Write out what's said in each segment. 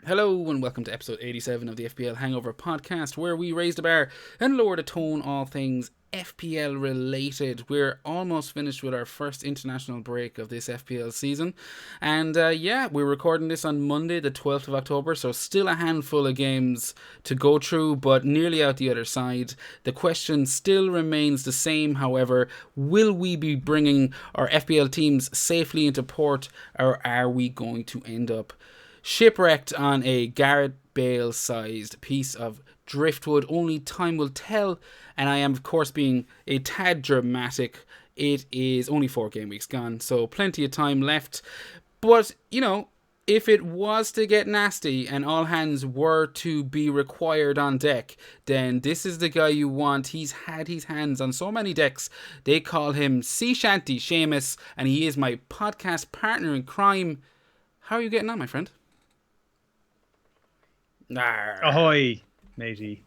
Hello and welcome to episode 87 of the FPL Hangover podcast, where we raise the bar and lower the tone, all things FPL related. We're almost finished with our first international break of this FPL season, and we're recording this on Monday the 12th of October, so still a handful of games to go through, but nearly out the other side. The question still remains the same, however: will we be bringing our FPL teams safely into port, or are we going to end up shipwrecked on a Garrett Bale-sized piece of driftwood? Only time will tell, and I am, of course, being a tad dramatic. It is only 4 game weeks gone, so plenty of time left. But, if it was to get nasty and all hands were to be required on deck, then this is the guy you want. He's had his hands on so many decks. They call him Sea Shanty Seamus, and he is my podcast partner in crime. How are you getting on, my friend? Ahoy, matey.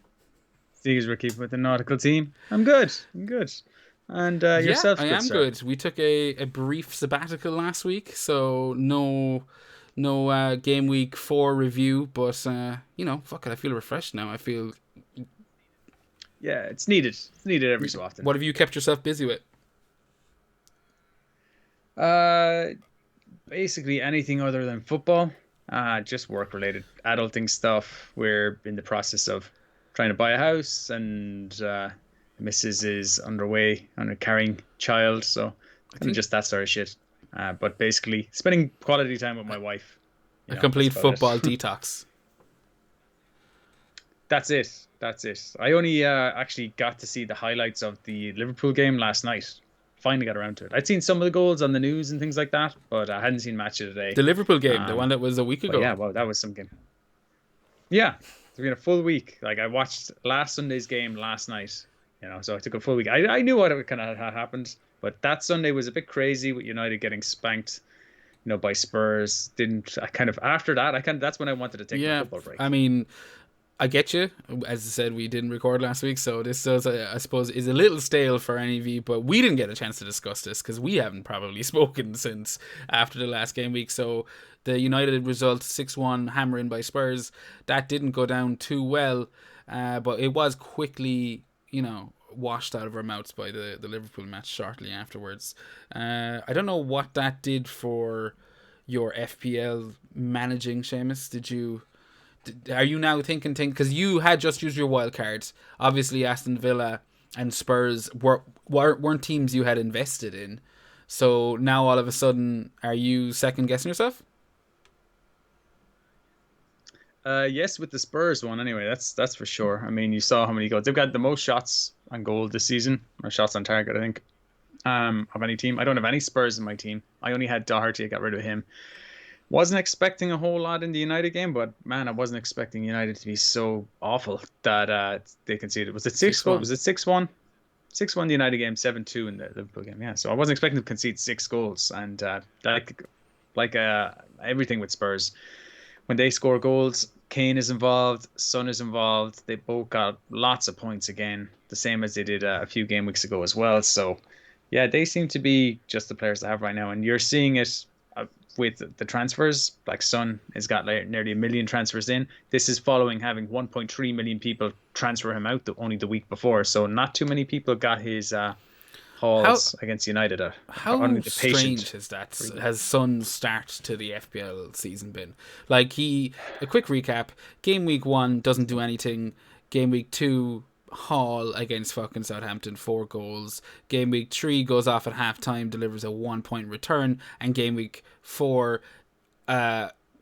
Seeing as we're keeping with the nautical team. I'm good. And yourself, I am sir? good. We took a brief sabbatical last week, so no game week 4 review, but fuck it, I feel refreshed now. I feel it's needed. It's needed every so often. What have you kept yourself busy with? Basically anything other than football. Just work related adulting stuff. We're in the process of trying to buy a house, and Mrs. is underway on a carrying child, so just that sort of shit. But basically spending quality time with my wife. A complete football detox. That's it. I only actually got to see the highlights of the Liverpool game last night. Finally got around to it. I'd seen some of the goals on the news and things like that, but I hadn't seen Match of the Day. The Liverpool game, the one that was a week ago. Yeah, well, that was some game. Yeah, it's been a full week. Like, I watched last Sunday's game last night, so I took a full week. I knew what kind of had happened, but that Sunday was a bit crazy with United getting spanked, by Spurs. After that, that's when I wanted to take a football break. I mean, I get you. As I said, we didn't record last week, so this does, I suppose, is a little stale for any of you, but we didn't get a chance to discuss this because we haven't probably spoken since after the last game week. So the United result 6-1 hammering by Spurs, that didn't go down too well, but it was quickly, washed out of our mouths by the Liverpool match shortly afterwards. I don't know what that did for your FPL managing, Seamus. Are you now thinking because you had just used your wildcards? Obviously, Aston Villa and Spurs weren't teams you had invested in. So now all of a sudden, are you second guessing yourself? Yes, with the Spurs one anyway. That's for sure. I mean, you saw how many goals they've got. The most shots on goal this season, or shots on target, I think, of any team. I don't have any Spurs in my team. I only had Doherty. I got rid of him. Wasn't expecting a whole lot in the United game, but man, I wasn't expecting United to be so awful that they conceded. Was it 6 goals? Was it 6-1? 6-1 the United game, 7-2 in the Liverpool game. Yeah, so I wasn't expecting to concede 6 goals, and everything with Spurs, when they score goals, Kane is involved, Son is involved. They both got lots of points again, the same as they did a few game weeks ago as well. So yeah, they seem to be just the players they have right now, and you're seeing it with the transfers. Like, Son has got nearly 1 million transfers in. This is following having 1.3 million people transfer him out only the week before. So not too many people got his hauls against United. How strange has Son's start to the FPL season been? Like, a quick recap: game week 1 doesn't do anything. Game week 2, haul against fucking Southampton, 4 goals. Game week 3 goes off at half-time, delivers a 1-point return, and game week 4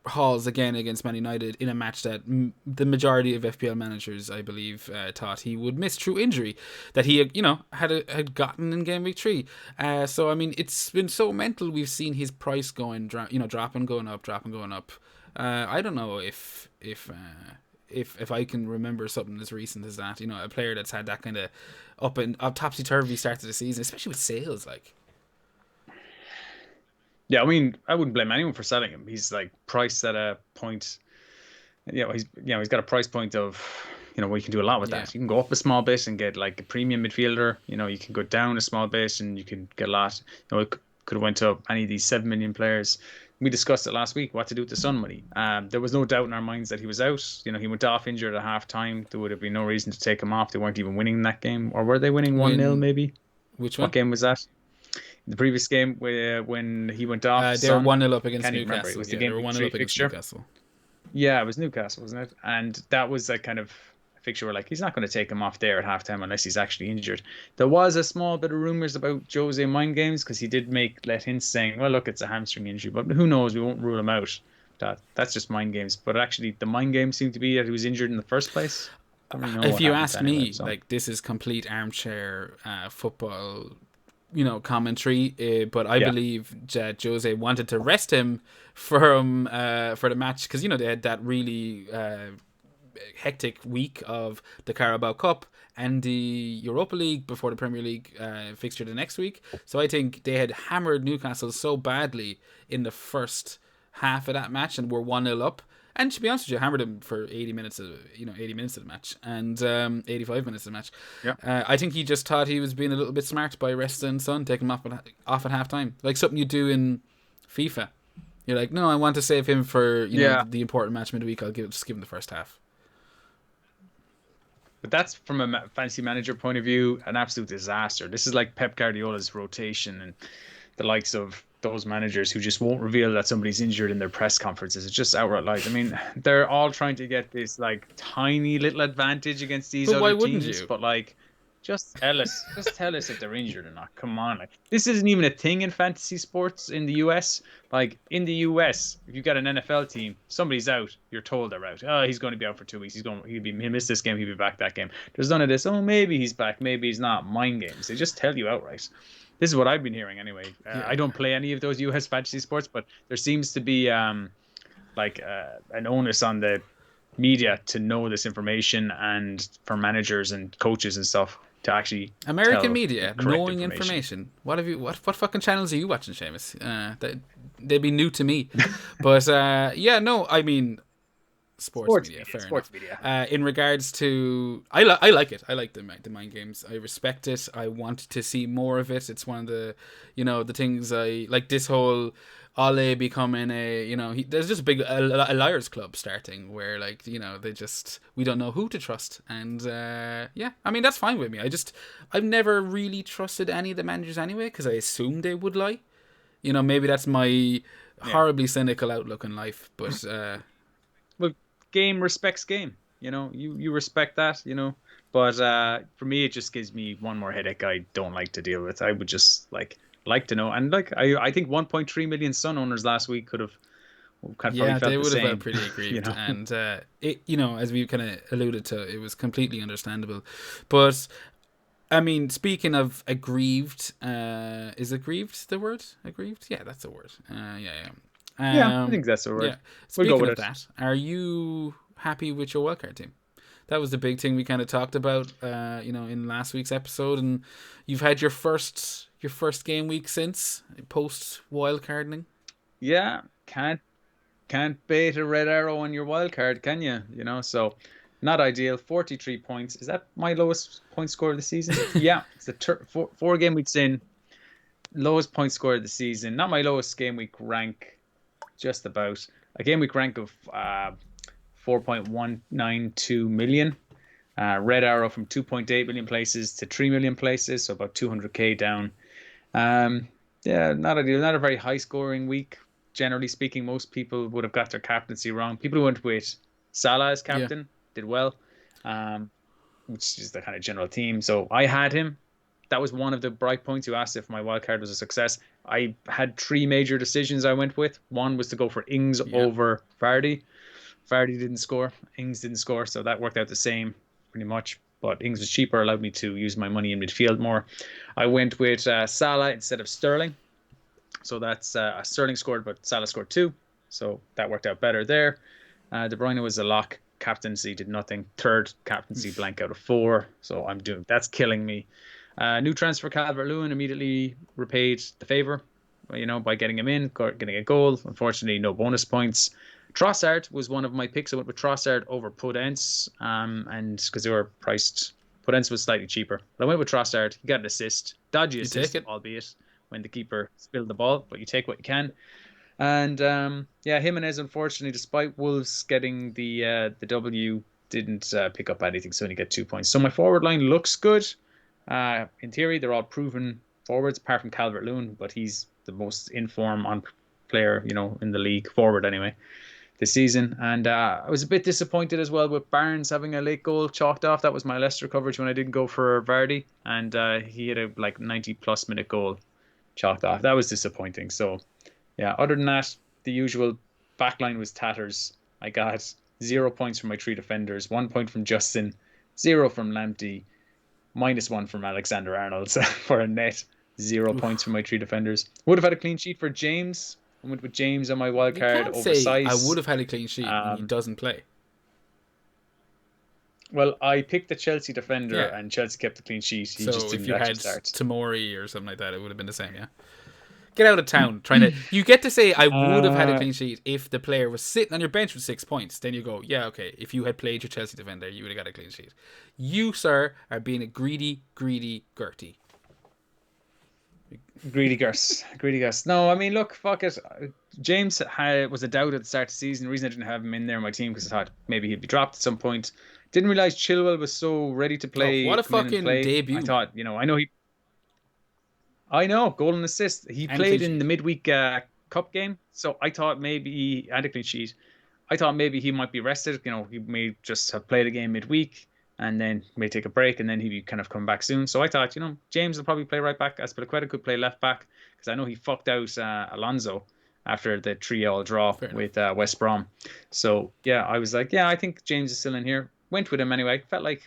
hauls again against Man United in a match that the majority of FPL managers, I believe, thought he would miss through injury that he had gotten in game week 3. So I mean, it's been so mental. We've seen his price dropping, going up. I don't know if I can remember something as recent as that, a player that's had that kind of up topsy-turvy start to the season, especially with sales, like. Yeah, I mean, I wouldn't blame anyone for selling him. He's like priced at a point. He's got a price point of, where you can do a lot with that. You can go up a small bit and get like a premium midfielder. You can go down a small bit and you can get a lot. It could have went to any of these 7 million players. we discussed it last week, what to do with the Son money. There was no doubt in our minds that he was out. He went off injured at half time. There would have been no reason to take him off. They weren't even winning that game. Or were they winning 1-0 maybe? Which What one? game was that? The previous game when he went off, They were Son. 1-0 up against Can't even remember. Newcastle. It was Yeah, the they were game 1-0 up against fixture. Newcastle. Yeah, it was Newcastle, wasn't it? And that was a kind of fixture where like he's not going to take him off there at halftime unless he's actually injured. There was a small bit of rumors about Jose mind games because he did let hints saying, well, look, it's a hamstring injury, but who knows? We won't rule him out. That's just mind games. But actually, the mind games seemed to be that he was injured in the first place. I don't really know If you ask anyway, me, like, this is complete armchair football, commentary. But I believe that Jose wanted to rest him for the match because they had that really hectic week of the Carabao Cup and the Europa League before the Premier League fixture the next week. So I think they had hammered Newcastle so badly in the first half of that match and were 1-0 up. And to be honest with you, hammered him for 80 minutes of the match and 85 minutes of the match. Yeah. I think he just thought he was being a little bit smart by resting Son, taking him off at half time, like something you do in FIFA. You're like, no, I want to save him for the important match midweek. I'll just give him the first half. But that's from a fantasy manager point of view, an absolute disaster. This is like Pep Guardiola's rotation and the likes of those managers who just won't reveal that somebody's injured in their press conferences. It's just outright lies. I mean, they're all trying to get this like tiny little advantage against these other teams, but like, just tell us if they're injured or not. Come on, like this isn't even a thing in fantasy sports in the US. Like in the US, if you got an NFL team, somebody's out, you're told they're out. Oh, he's going to be out for 2 weeks. He'll miss this game. He'll be back that game. There's none of this. Oh, maybe he's back. Maybe he's not. Mind games. They just tell you outright. This is what I've been hearing anyway. I don't play any of those US fantasy sports, but there seems to be an onus on the media to know this information and for managers and coaches and stuff to actually American media knowing information. What fucking channels are you watching, Seamus? They'd be new to me. But I mean sports media. Fair sports enough. Media. In regards to, I like it. I like the mind games. I respect it. I want to see more of it. It's one of the, the things I like. This whole Ole becoming there's just a liars club starting where we don't know who to trust, and I mean that's fine with me. I've never really trusted any of the managers anyway because I assumed they would lie. Maybe that's my horribly cynical outlook in life, but well, game respects game. You respect that. But for me, it just gives me one more headache I don't like to deal with. I would just like to know, and I think 1.3 million Sun owners last week could have they would have felt pretty aggrieved. And as we kind of alluded to, it was completely understandable. But I mean, speaking of aggrieved, is aggrieved the word? Aggrieved? Yeah, that's the word. I think that's the word. Yeah. Speaking of that, are you happy with your wildcard team? That was the big thing we kind of talked about, in last week's episode, and you've had your first game week since post wildcarding. Yeah, can't bait a red arrow on your wildcard, can you? So not ideal. 43 points. Is that my lowest point score of the season? Yeah, it's the 4 game weeks in. Lowest point score of the season. Not my lowest game week rank. Just about a game week rank of 4.192 million. Red arrow from 2.8 million places to 3 million places, so about 200k down. Not ideal. Not a very high scoring week. Generally speaking, most people would have got their captaincy wrong. People who went with Salah as captain did well, which is the kind of general theme. So I had him. That was one of the bright points. You asked if my wildcard was a success. I had 3 major decisions I went with. One was to go for Ings over Vardy. Vardy didn't score. Ings didn't score, so that worked out the same pretty much. But Ings was cheaper, allowed me to use my money in midfield more. I went with Salah instead of Sterling. So that's Sterling scored, but Salah scored 2. So that worked out better there. De Bruyne was a lock. Captaincy did nothing. 3rd captaincy blank out of 4. So that's killing me. New transfer Calvert-Lewin immediately repaid the favour, by getting him in, getting a goal. Unfortunately, no bonus points. Trossard was one of my picks. I went with Trossard over Podence, and because they were priced, Podence was slightly cheaper. But I went with Trossard. He got an assist, dodgy assist, albeit when the keeper spilled the ball, but you take what you can. And yeah, Jimenez, unfortunately, despite Wolves getting the W, didn't pick up anything, so only get 2 points. So my forward line looks good. In theory, they're all proven forwards, apart from Calvert-Lewin, but he's the most in form on player, in the league, forward anyway, this season. And I was a bit disappointed as well with Barnes having a late goal chalked off. That was my Leicester coverage when I didn't go for Vardy, and he had a 90+ minute goal chalked off. That was disappointing. So yeah, other than that, the usual backline was tatters. I got 0 points from my 3 defenders, 1 point from Justin, 0 from Lamptey, -1 from Alexander-Arnold for a net 0 points from my 3 defenders. Would have had a clean sheet for James. I went with James on my wild You card can't over say I Size. would have had a clean sheet when he doesn't play. Well, I picked the Chelsea defender, Yeah. and Chelsea kept the clean sheet. He just So if didn't you actually had start. Tamori or something like that, it would have been the same, yeah? Get out of town. You get to say I would have had a clean sheet if the player was sitting on your bench with 6 points. Then you go, yeah, okay. If you had played your Chelsea defender, you would have got a clean sheet. You, sir, are being a greedy Gertie. Greedy Gus. No, I mean, look, fuck it. James was a doubt at the start of the season. The reason I didn't have him in there on my team because I thought maybe he'd be dropped at some point. Didn't realize Chilwell was so ready to play. What a come in and fucking play. debut. I thought, I know, goal and assist. He And played clean in sheet. the midweek cup game, so I thought maybe he had a clean sheet. I thought maybe he might be rested. He may just have played a game midweek and then may take a break and then he'd be kind of come back soon. So I thought, James will probably play right back. Aspilicueta could play left back because I know he fucked out Alonso after the 3-3 draw with West Brom. So yeah, I was like, yeah, I think James is still in here. Went with him anyway. Felt like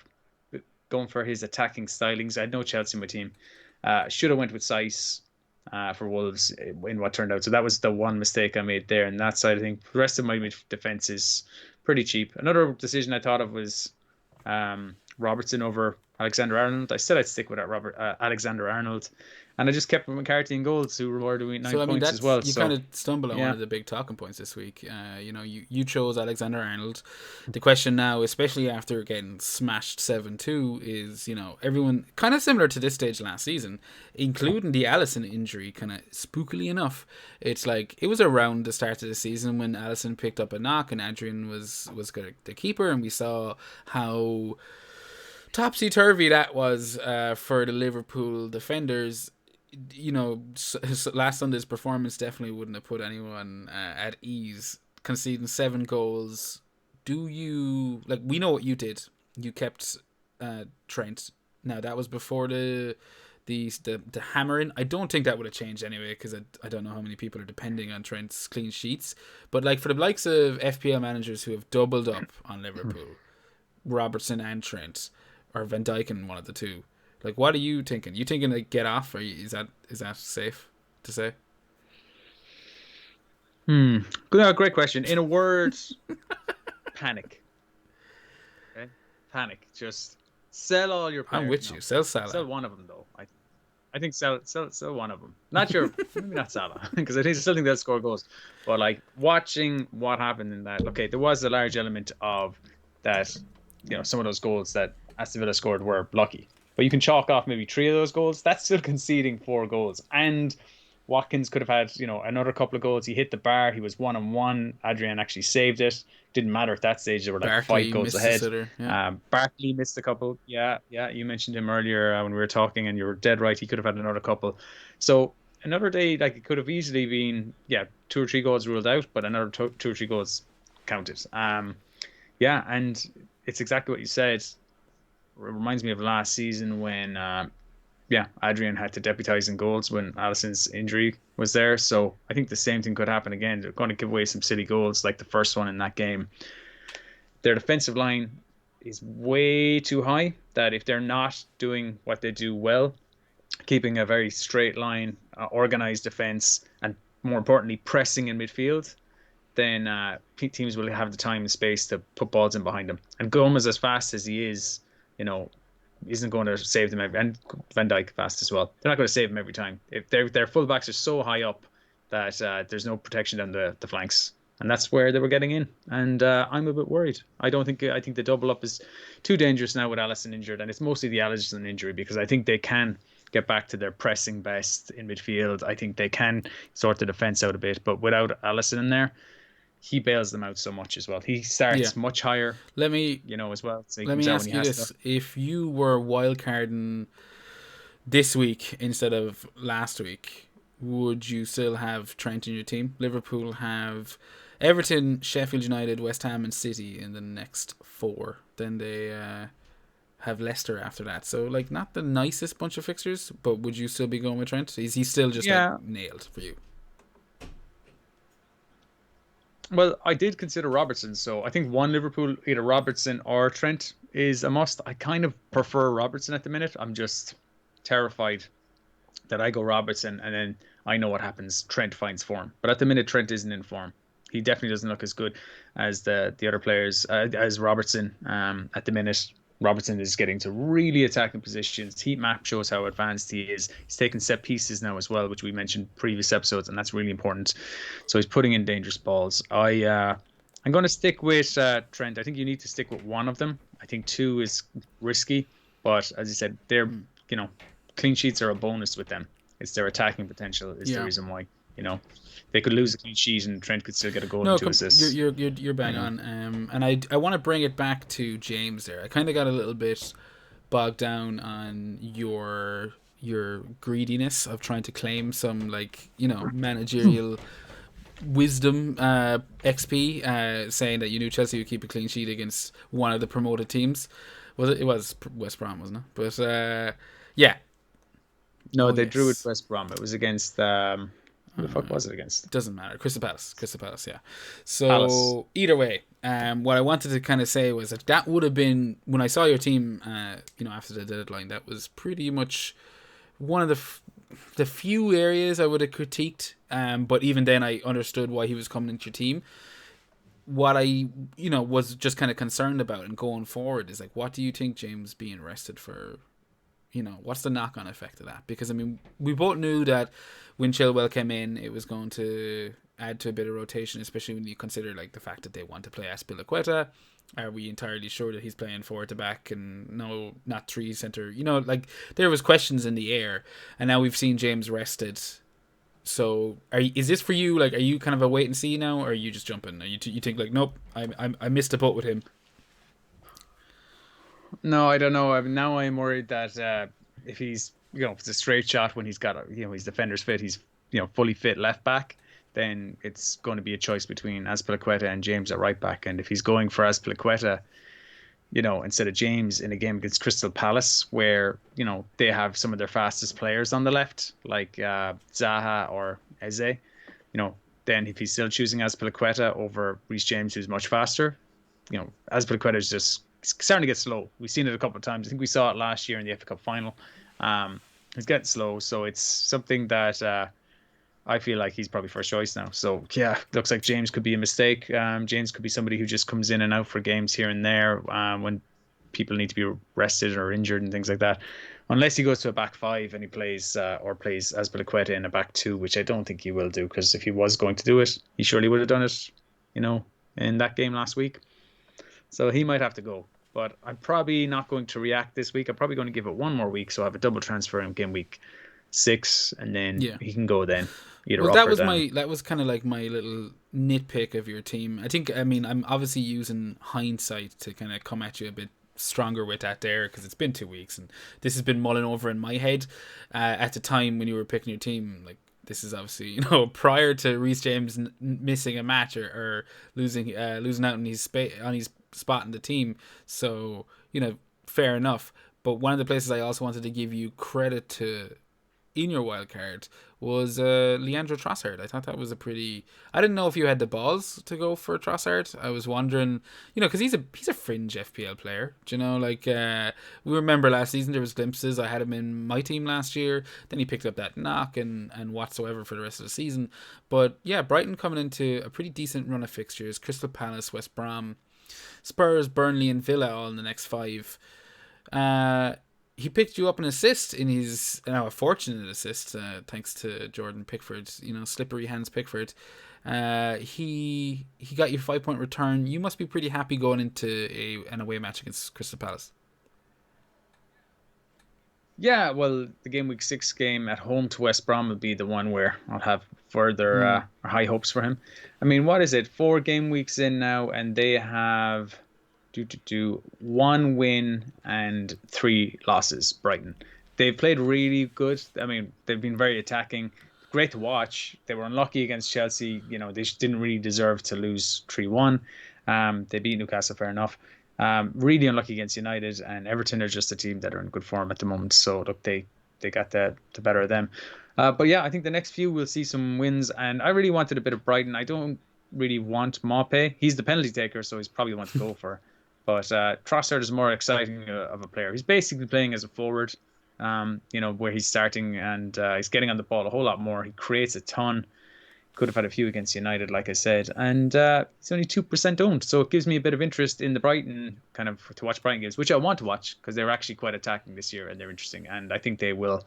going for his attacking stylings. I had no Chelsea in my team. Should have went with Sice for Wolves in what turned out. So that was the one mistake I made there. And that side, I think the rest of my defense is pretty cheap. Another decision I thought of was Robertson over Alexander-Arnold. I said I'd stick with that Alexander-Arnold. And I just kept McCarthy in goals, who rewarded me 9 points as well. You so kind of stumbled on one of the big talking points this week. You chose Alexander-Arnold. The question now, especially after getting smashed 7-2, is, everyone, kind of similar to this stage last season, including the Alisson injury, kind of spookily enough. It's like, it was around the start of the season when Alisson picked up a knock and Adrian was the keeper, and we saw how topsy-turvy that was for the Liverpool defenders. Last Sunday's performance definitely wouldn't have put anyone at ease. Conceding 7 goals. We know what you did. You kept Trent. Now that was before the hammering. I don't think that would have changed anyway because I don't know how many people are depending on Trent's clean sheets. But for the likes of FPL managers who have doubled up on Liverpool, Robertson and Trent, or Van Dijk and one of the two. What are you thinking? You thinking get off, or is that safe to say? Great question. In a word, panic. Okay, panic. Just sell all your players. I'm with you. Sell Salah. Sell one of them though. I think sell one of them. Not your maybe not Salah because I still think they'll score goals. But watching what happened in that. Okay, there was a large element of that. Some of those goals that Aston Villa scored were lucky. But you can chalk off maybe 3 of those goals. That's still conceding 4 goals. And Watkins could have had, another couple of goals. He hit the bar. He was 1-on-1. Adrian actually saved it. Didn't matter at that stage. They were Barkley 5 goals ahead. Yeah. Barkley missed a couple. Yeah. You mentioned him earlier when we were talking, and you were dead right. He could have had another couple. So another day, it could have easily been, 2 or 3 goals ruled out, but another 2 or 3 goals counted. And it's exactly what you said. It reminds me of last season when Adrian had to deputise in goals when Alisson's injury was there. So I think the same thing could happen again. They're going to give away some silly goals like the first one in that game. Their defensive line is way too high that if they're not doing what they do well, keeping a very straight line, organised defence, and more importantly, pressing in midfield, then teams will have the time and space to put balls in behind them. And Gomez, as fast as he is, isn't going to save them and Van Dijk fast as well. They're not going to save them every time. If their fullbacks are so high up that there's no protection on the flanks, and that's where they were getting in. And I'm a bit worried. I think the double up is too dangerous now with Alisson injured, and it's mostly the Alisson injury because I think they can get back to their pressing best in midfield. I think they can sort the defense out a bit, but without Allison in there, he bails them out so much as well. He Yeah. starts much higher, Let me as well. So he let comes me out when ask he you has to. this: if you were wildcarding this week instead of last week, would you still have Trent in your team? Liverpool have Everton, Sheffield United, West Ham, and City in the next 4. Then they have Leicester after that. So like not the nicest bunch of fixtures, but would you still be going with Trent? Is he still just like Yeah. nailed for you? Well, I did consider Robertson, so I think one Liverpool, either Robertson or Trent, is a must. I kind of prefer Robertson at the minute. I'm just terrified that I go Robertson and then I know what happens. Trent finds form, but at the minute Trent isn't in form. He definitely doesn't look as good as the other players as Robertson. At the minute, Robertson is getting to really attacking positions. Heat map shows how advanced he is. He's taking set pieces now as well, which we mentioned previous episodes, and that's really important. So he's putting in dangerous balls. I'm going to stick with Trent. I think you need to stick with one of them. I think two is risky, but as you said, they're you know clean sheets are a bonus with them. It's their attacking potential is the Yeah. reason why. They could lose a clean sheet and Trent could still get a goal No, and 2 assists. you're bang on. And I want to bring it back to James there. I kind of got a little bit bogged down on your greediness of trying to claim some like managerial wisdom XP, saying that you knew Chelsea would keep a clean sheet against one of the promoted teams. It was West Brom, wasn't it? But yeah. No, Oh they drew with yes. West Brom. It was against who the fuck was it against? Doesn't matter. Crystal Palace, yeah. Palace. So either way, what I wanted to kind of say was that would have been when I saw your team, after the deadline. That was pretty much one of the few areas I would have critiqued. But even then, I understood why he was coming into your team. What I was just kind of concerned about and going forward is like, what do you think James being arrested for? What's the knock-on effect of that? Because, I mean, we both knew that when Chilwell came in, it was going to add to a bit of rotation, especially when you consider, like, the fact that they want to play Azpilicueta. Are we entirely sure that he's playing forward to back and no, not 3 centre? Like, there was questions in the air, and now we've seen James rested. So, is this for you? Like, are you kind of a wait and see now, or are you just jumping? Are you think, like, nope, I missed a boat with him? No, I don't know. Now I'm worried that if he's, it's a straight shot when he's got, his defender's fit, he's, fully fit left back, then it's going to be a choice between Azpilicueta and James at right back. And if he's going for Azpilicueta, instead of James in a game against Crystal Palace, where, they have some of their fastest players on the left, like Zaha or Eze, then if he's still choosing Azpilicueta over Reece James, who's much faster, Azpilicueta is just starting to get slow. We've seen it a couple of times. I think we saw it last year in the FA Cup final. He's getting slow, so it's something that I feel like he's probably first choice now. So yeah, looks like James could be a mistake. James could be somebody who just comes in and out for games here and there when people need to be rested or injured and things like that. Unless he goes to a back 5 and he plays Azpilicueta in a back 2, which I don't think he will do, because if he was going to do it, he surely would have done it, in that game last week. So he might have to go. But I'm probably not going to react this week. I'm probably going to give it one more week, so I have a double transfer in game week 6, and then he can go then. Well, that was kind of like my little nitpick of your team. I'm obviously using hindsight to kind of come at you a bit stronger with that there, because it's been 2 weeks and this has been mulling over in my head. At the time when you were picking your team, like, this is obviously prior to Reece James missing a match or losing out on his spot in the team. So fair enough. But one of the places I also wanted to give you credit to in your wild card was Leandro Trossard. I thought that was I didn't know if you had the balls to go for Trossard. I was wondering, because he's a fringe FPL player. We remember last season there was glimpses. I had him in my team last year. Then he picked up that knock and whatsoever for the rest of the season. But yeah, Brighton coming into a pretty decent run of fixtures. Crystal Palace, West Brom, Spurs, Burnley, and Villa all in the next 5. He picked you up an assist in his a fortunate assist, thanks to Jordan Pickford. Slippery hands Pickford. He got you 5-point return. You must be pretty happy going into an away match against Crystal Palace. Yeah, well, the game week 6 game at home to West Brom will be the one where I'll have further Mm. high hopes for him. I mean, what is it? 4 game weeks in now, and they have do 1 win and 3 losses. Brighton. They've played really good. I mean, they've been very attacking. Great to watch. They were unlucky against Chelsea. You know, they didn't really deserve to lose 3-1. They beat Newcastle, fair enough. Really unlucky against United, and Everton are just a team that are in good form at the moment. So look, they got the better of them. But yeah, I think the next few we'll see some wins, and I really wanted a bit of Brighton. I don't really want Maupay. He's the penalty taker, so he's probably the one to go for. But Trossard is more exciting of a player. He's basically playing as a forward, where he's starting, and he's getting on the ball a whole lot more. He creates a ton. Could have had a few against United, like I said, and he's only 2% owned, so it gives me a bit of interest in the Brighton kind of to watch Brighton games, which I want to watch because they're actually quite attacking this year and they're interesting, and I think they will.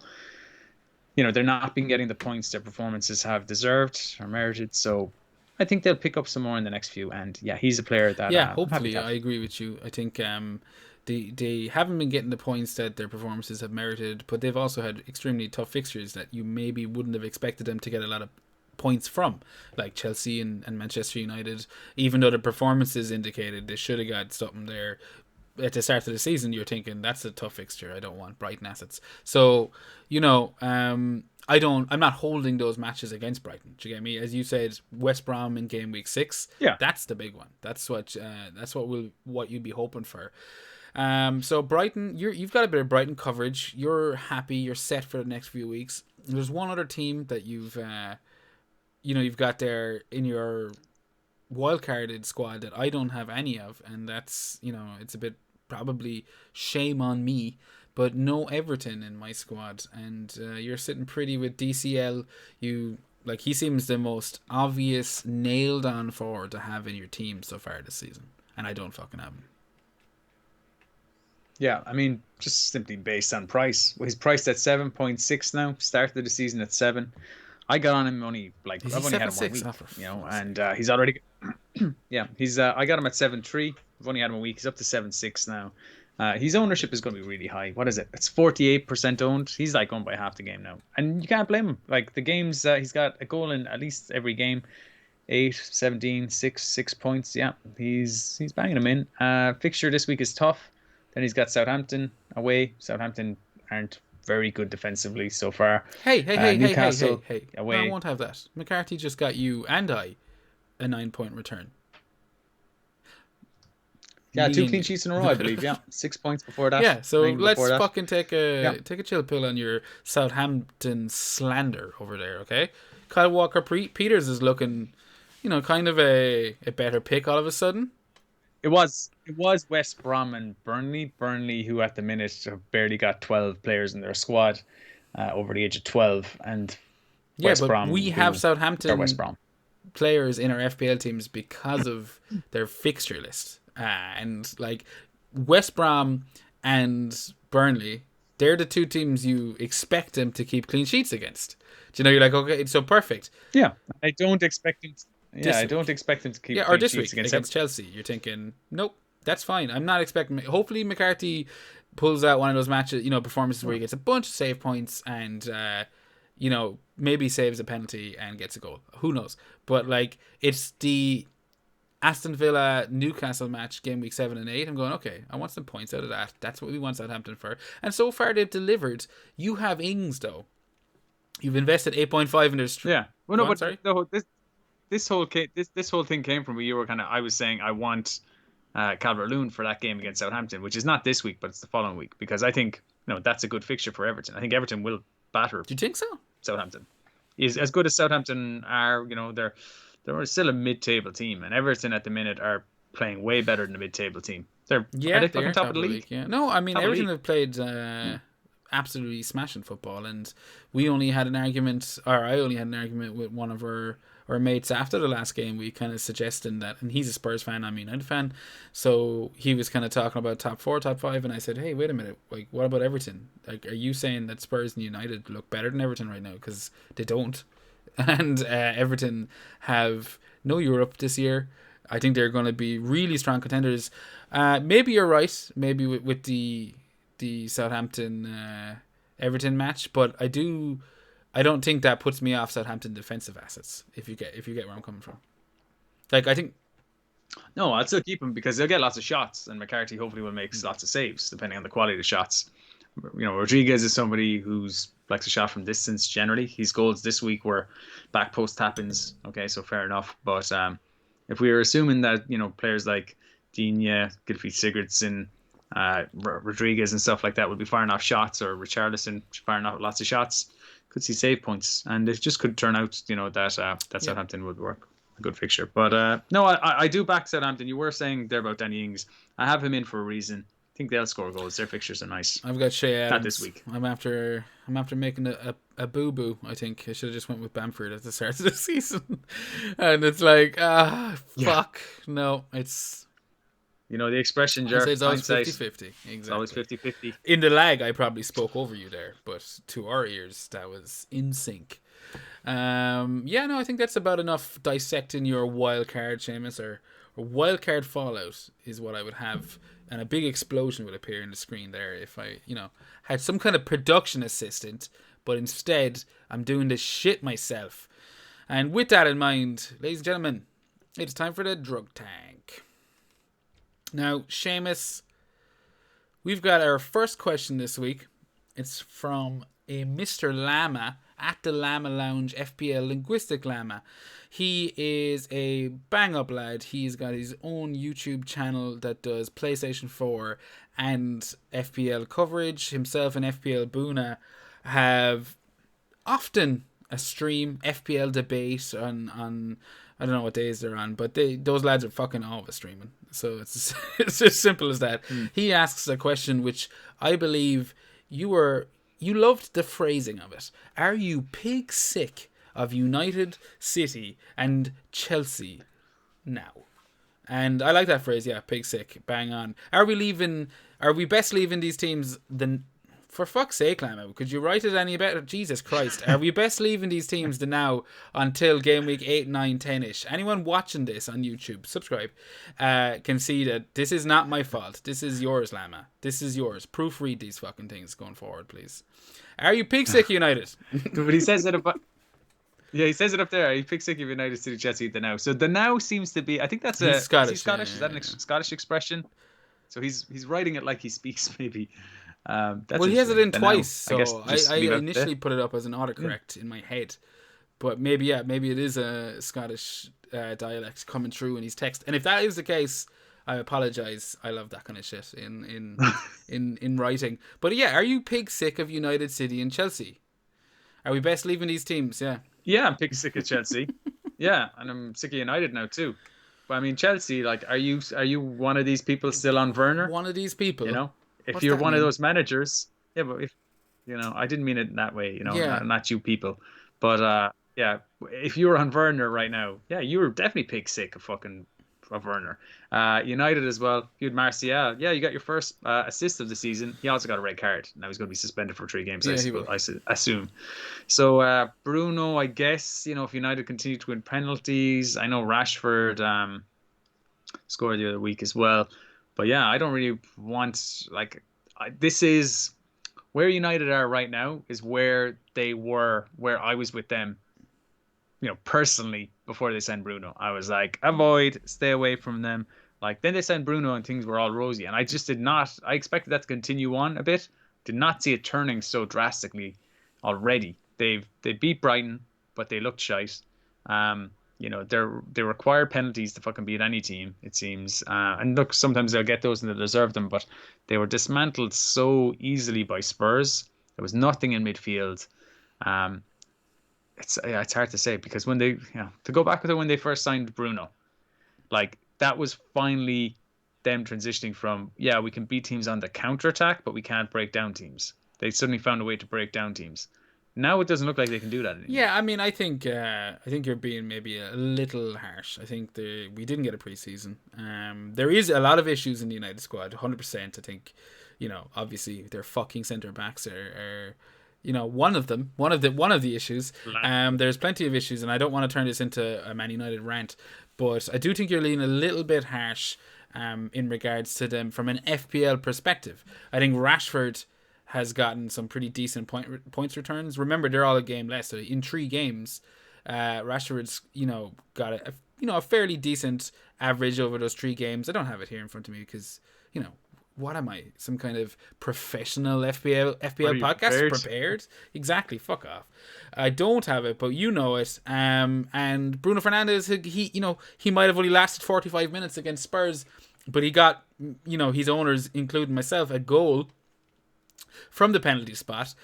They're not been getting the points their performances have deserved or merited, so I think they'll pick up some more in the next few. And yeah, he's a player that Yeah, I'm happy hopefully, to have. I agree with you. I think they haven't been getting the points that their performances have merited, but they've also had extremely tough fixtures that you maybe wouldn't have expected them to get a lot of points from, like Chelsea and Manchester United. Even though the performances indicated they should have got something there at the start of the season, you're thinking that's a tough fixture. I don't want Brighton assets. So, I'm not holding those matches against Brighton. Do you get me? As you said, West Brom in game week 6. Yeah. That's the big one. That's what you'd be hoping for. So Brighton, you've got a bit of Brighton coverage. You're happy. You're set for the next few weeks. There's one other team that you've got there in your wildcarded squad that I don't have any of, and that's it's a bit probably shame on me, but no Everton in my squad, and you're sitting pretty with DCL. He seems the most obvious nailed on forward to have in your team so far this season, and I don't fucking have him. Yeah, I mean, just simply based on price. Well, he's priced at 7.6 now. Started the season at 7. I got on him only Is he I've only had him 1 7-6? week, Oh, for fuck's and sake. he's already yeah, he's I got him at 7.3. I've only had him a week. He's up to 7.6 now. His ownership is going to be really high. What is it? It's 48% owned. He's like owned by half the game now, and you can't blame him. Like the games, he's got a goal in at least every game. 8, 17, 6 points. Yeah, he's banging them in. Fixture this week is tough. Then he's got Southampton away. Southampton aren't very good defensively so far. Newcastle Hey. No, I away. won't have that. McCarthy just got you and I a 9-point return. Yeah, Me two and clean you. sheets in a row, I believe. Yeah, 6 points before that. Yeah, so 9 let's before that. fucking take Yeah, a chill pill on your Southampton slander over there, okay? Kyle Walker Peters is looking, kind of a better pick all of a sudden. it was West Brom and Burnley, who at the minute have barely got 12 players in their squad over the age of 12, and Yeah, West but Brom we have who are West Southampton Brom. players in our FPL teams because of their fixture list. And like West Brom and Burnley, they're the two teams you expect them to keep clean sheets against. Do you know, you're like, okay, it's so perfect. Yeah, I don't expect him. Yeah, This I don't week. expect him to keep Yeah, or clean this sheets week against against Everton. Chelsea. You're thinking, nope, that's fine. I'm not expecting. Hopefully, McCarthy pulls out one of those matches, performances where he gets a bunch of save points and, maybe saves a penalty and gets a goal. Who knows? But like, it's the Aston Villa Newcastle match, game week 7 and 8. I'm going, okay, I want some points out of that. That's what we want Southampton for. And so far, they've delivered. You have Ings though. You've invested 8.5 in their. Yeah, well, Go no, on, but sorry. this whole thing came from you were I was saying I want Calvert-Lewin for that game against Southampton, which is not this week, but it's the following week, because I think that's a good fixture for Everton. I think Everton will batter Do you think so? Southampton. Is as good as Southampton are. They're still a mid-table team, and Everton at the minute are playing way better than a mid-table team. Are Yeah, they they fucking are top top of of the the league? league. Yeah, no, I mean Top of the Everton league. have played absolutely smashing football, and we only had an argument, or I only had an argument with one of our mates after the last game. We kind of suggesting that, and he's a Spurs fan, I'm a United fan, so he was kind of talking about top 4, top 5, and I said, hey, wait a minute, like, what about Everton? Like, are you saying that Spurs and United look better than Everton right now? Because they don't, and Everton have no Europe this year. I think they're going to be really strong contenders. Maybe you're right. Maybe with the Southampton Everton match, but I don't think that puts me off Southampton defensive assets. If you get where I'm coming from, like I think. No, I'd still keep him because they'll get lots of shots, and McCarthy hopefully will make lots of saves depending on the quality of the shots. Rodriguez is somebody who's likes a shot from distance generally. His goals this week were back post tap-ins. Okay, so fair enough. But if we were assuming that players like Digne, Gylfi Sigurdsson, Rodriguez and stuff like that would be firing off shots, or Richarlison firing off lots of shots, could see save points, and it just could turn out that Southampton would work a good fixture. But no, I do back Southampton. You were saying there about Danny Ings. I have him in for a reason. I think they'll score goals. Their fixtures are nice. I've got Shea Adams. Not this week. I'm after making a boo boo. I think I should have just went with Bamford at the start of the season, and it's like fuck no. It's the expression, Jer. It's always 50-50. Exactly. It's always 50-50. In the lag, I probably spoke over you there, but to our ears, that was in sync. I think that's about enough dissecting your wild card, Seamus, or wild card fallout is what I would have, and a big explosion would appear in the screen there if I, had some kind of production assistant, but instead I'm doing this shit myself. And with that in mind, ladies and gentlemen, it's time for the drug tank. Now, Seamus, we've got our first question this week. It's from a Mr. Llama at the Llama Lounge, FPL Linguistic Llama. He is a bang-up lad. He's got his own YouTube channel that does PlayStation 4 and FPL coverage. Himself and FPL Boona have often a stream FPL debate on I don't know what days they're on, but those lads are fucking always streaming. So it's as simple as that. He asks a question which I believe you loved the phrasing of it. Are you pig sick of United, City, and Chelsea now? And I like that phrase, yeah, pig sick, bang on. Are we best leaving these teams for fuck's sake, Lama, could you write it any better? Jesus Christ. Are we best leaving these teams to now until game week 8, 9, 10-ish? Anyone watching this on YouTube, subscribe, can see that this is not my fault. This is yours, Lama. This is yours. Proofread these fucking things going forward, please. Are you pig sick, United? But he says it about... Yeah, he says it up there. He picks sick of United, City, Chelsea, the now. So the now seems to be... I think that's Scottish. Is he Scottish? Yeah, is that a Scottish expression? So he's writing it like he speaks, maybe. Well, he has it in twice, so I initially there. put it up as an autocorrect in my head, but maybe it is a Scottish dialect coming through in his text. And if that is the case, I apologize. I love that kind of shit in writing. But yeah, are you pig sick of United, City, and Chelsea? Are we best leaving these teams? Yeah, I'm pig sick of Chelsea. Yeah, and I'm sick of United now too. But I mean, Chelsea, like, are you one of these people still on Werner? One of these people, If you're one of those managers, yeah, but if I didn't mean it in that way, not you people, but yeah, if you were on Werner right now, yeah, you were definitely pig sick of Werner. United as well. You had Martial, yeah, you got your first assist of the season. He also got a red card. Now he's going to be suspended for 3 games. I assume. So Bruno, I guess if United continue to win penalties, I know Rashford scored the other week as well. But yeah, I don't really want, this is where United are right now is where they were, where I was with them, personally, before they signed Bruno. I was like, avoid, stay away from them. Then they signed Bruno and things were all rosy. And I just I expected that to continue on a bit. Did not see it turning so drastically already. They beat Brighton, but they looked shite. They require penalties to fucking beat any team, it seems. And look, sometimes they'll get those and they deserve them, but they were dismantled so easily by Spurs. There was nothing in midfield. It's hard to say because when they, to go back with it when they first signed Bruno, that was finally them transitioning from, we can beat teams on the counter-attack, but we can't break down teams. They suddenly found a way to break down teams. Now it doesn't look like they can do that anymore. Yeah, I mean, I think you're being maybe a little harsh. I think we didn't get a preseason. There is a lot of issues in the United squad, 100%. I think, obviously their fucking centre backs are one of the issues. There's plenty of issues, and I don't want to turn this into a Man United rant, but I do think you're leaning a little bit harsh in regards to them from an FPL perspective. I think Rashford has gotten some pretty decent points returns. Remember, they're all a game less. So in 3 games, Rashford's got a fairly decent average over those 3 games. I don't have it here in front of me because what am I? Some kind of professional FPL podcast? Prepared? Exactly. Fuck off. I don't have it, but you know it. And Bruno Fernandes, he might have only lasted 45 minutes against Spurs, but he got, his owners, including myself, a goal from the penalty spot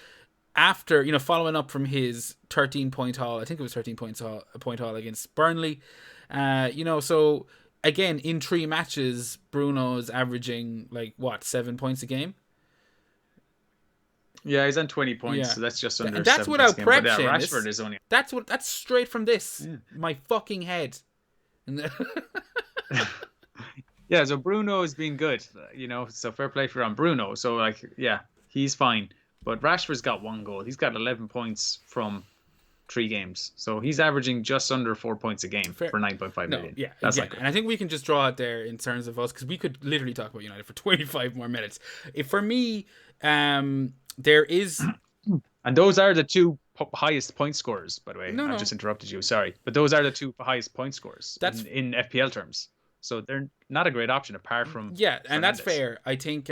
after, following up from his 13-point haul. I think it was 13 point haul against Burnley. So again, in 3 matches, Bruno's averaging 7 points a game. Yeah, he's on 20 points, so that's just under. And that's without prep. But Rashford is only. That's straight from this. Yeah. My fucking head. Yeah, so Bruno has been good, so fair play for on Bruno. So he's fine. But Rashford's got 1 goal. He's got 11 points from 3 games. So he's averaging just under 4 points a game for 9.5 million. Yeah, that's and I think we can just draw it there in terms of us, because we could literally talk about United for 25 more minutes. For me, there is... And those are the 2 highest point scorers, by the way. I just interrupted you, sorry. But those are the 2 highest point scorers in FPL terms. So they're not a great option apart from and Fernandes. That's fair. I think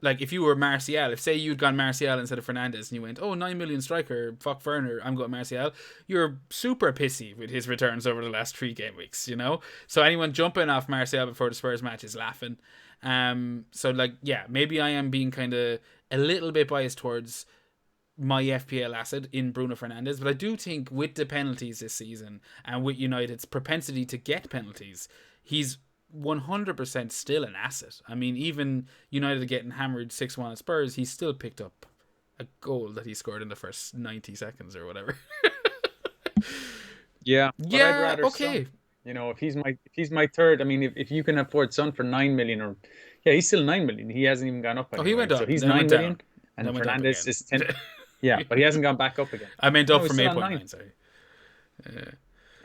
if you were Martial, if say you'd gone Martial instead of Fernandes and you went, 9 million striker, fuck Werner, I'm going Martial, you're super pissy with his returns over the last 3 game weeks, So anyone jumping off Martial before the Spurs match is laughing. Maybe I am being kind of a little bit biased towards my FPL asset in Bruno Fernandes, but I do think with the penalties this season and with United's propensity to get penalties, he's 100% still an asset. I mean, even United getting hammered 6-1 at Spurs, he still picked up a goal that he scored in the first 90 seconds or whatever. Yeah, I'd rather okay. Son. If he's my third, I mean, if you can afford Son for 9 million, he's still 9 million. He hasn't even gone up anywhere. He went up. So he's 9 million, and Fernandes is 10. Yeah, but he hasn't gone back up again. I meant up from 8.9. Sorry.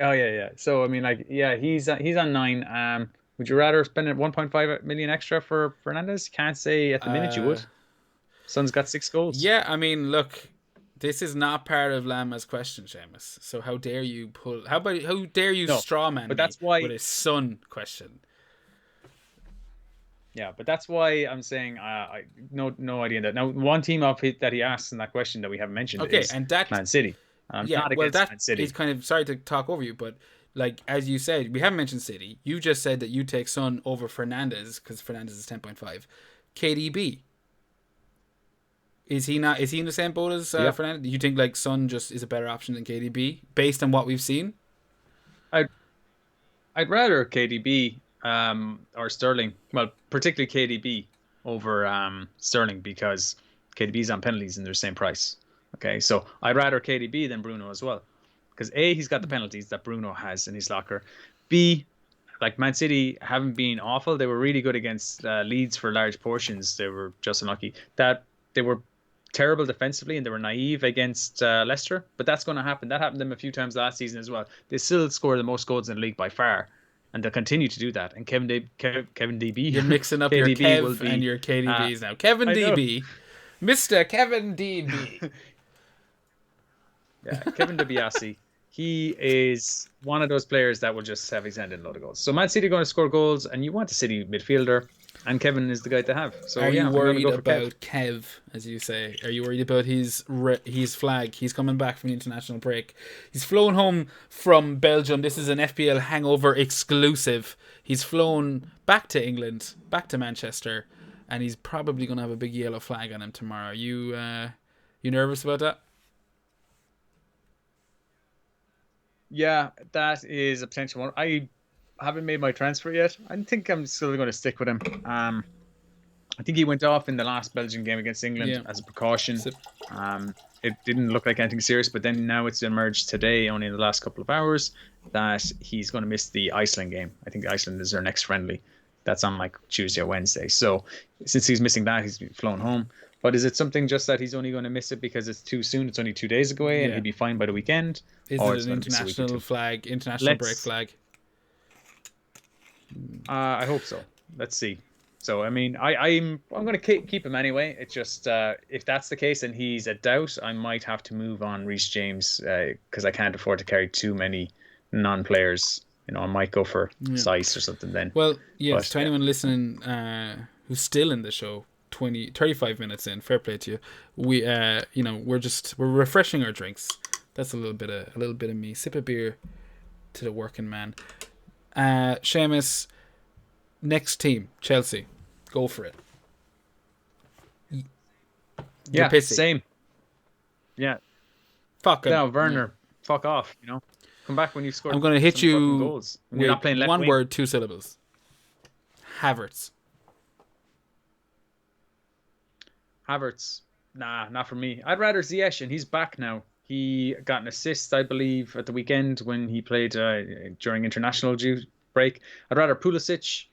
Oh yeah. So I mean, he's on 9. Would you rather spend 1.5 million extra for Fernandes? Can't say at the minute you would. Son's got 6 goals. Yeah, I mean, look, this is not part of Lama's question, Seamus. So how dare you straw man but that's why, with a Son question? Yeah, but that's why I'm saying no idea that. Now, one team that he asks in that question that we haven't mentioned is Man City. Not against Man City. He's kind of, sorry to talk over you, but as you said, we haven't mentioned City. You just said that you take Son over Fernandes because Fernandes is 10.5. KDB. Is he in the same boat as Fernandes? Do you think Son just is a better option than KDB based on what we've seen? I'd rather KDB or Sterling. Well, particularly KDB over Sterling because KDB's on penalties and they're the same price. Okay, so I'd rather KDB than Bruno as well. Because A, he's got the penalties that Bruno has in his locker. B, Man City haven't been awful. They were really good against Leeds for large portions. They were just unlucky. That they were terrible defensively and they were naive against Leicester. But that's going to happen. That happened to them a few times last season as well. They still score the most goals in the league by far. And they'll continue to do that. And Kevin DB. You're mixing up your Kev and your KDBs now. Kevin DB. Mr. Kevin DB. Yeah, Kevin DiBiase. He is one of those players that will just have his hand in a lot of goals. So Man City are going to score goals, and you want a City midfielder, and Kevin is the guy to have. So are you worried about Kev, as you say? Are you worried about his flag? He's coming back from the international break. He's flown home from Belgium. This is an FPL Hangover exclusive. He's flown back to England, back to Manchester, and he's probably going to have a big yellow flag on him tomorrow. Are you nervous about that? Yeah, that is a potential one. I haven't made my transfer yet. I think I'm still going to stick with him. I think he went off in the last Belgian game against England as a precaution. It didn't look like anything serious, but then now it's emerged today, only in the last couple of hours, that he's going to miss the Iceland game. I think Iceland is their next friendly. That's on Tuesday or Wednesday. So since he's missing that, he's flown home. But is it something just that he's only going to miss it because it's too soon? It's only 2 days away and he'll be fine by the weekend? Is it an international break flag? I hope so. Let's see. So I mean, I'm going to keep him anyway. It's just if that's the case and he's a doubt, I might have to move on Reece James because I can't afford to carry too many non-players. I might go for Yeah. Sice or something then. Well, yes, But to anyone listening who's still in the show, 35 minutes in, fair play to you. We we're refreshing our drinks. That's a little bit of me. Sip a beer to the working man. Seamus, next team, Chelsea. Go for it. You're pissy. Same. Yeah. Fuck him. Now, Werner, fuck off, Come back when you score. I'm going to hit some fucking you goals. When with you're not playing left one wing. word, 2 syllables. Havertz. Havertz. Nah, not for me. I'd rather Ziyech, and he's back now. He got an assist, I believe, at the weekend when he played during international break. I'd rather Pulisic.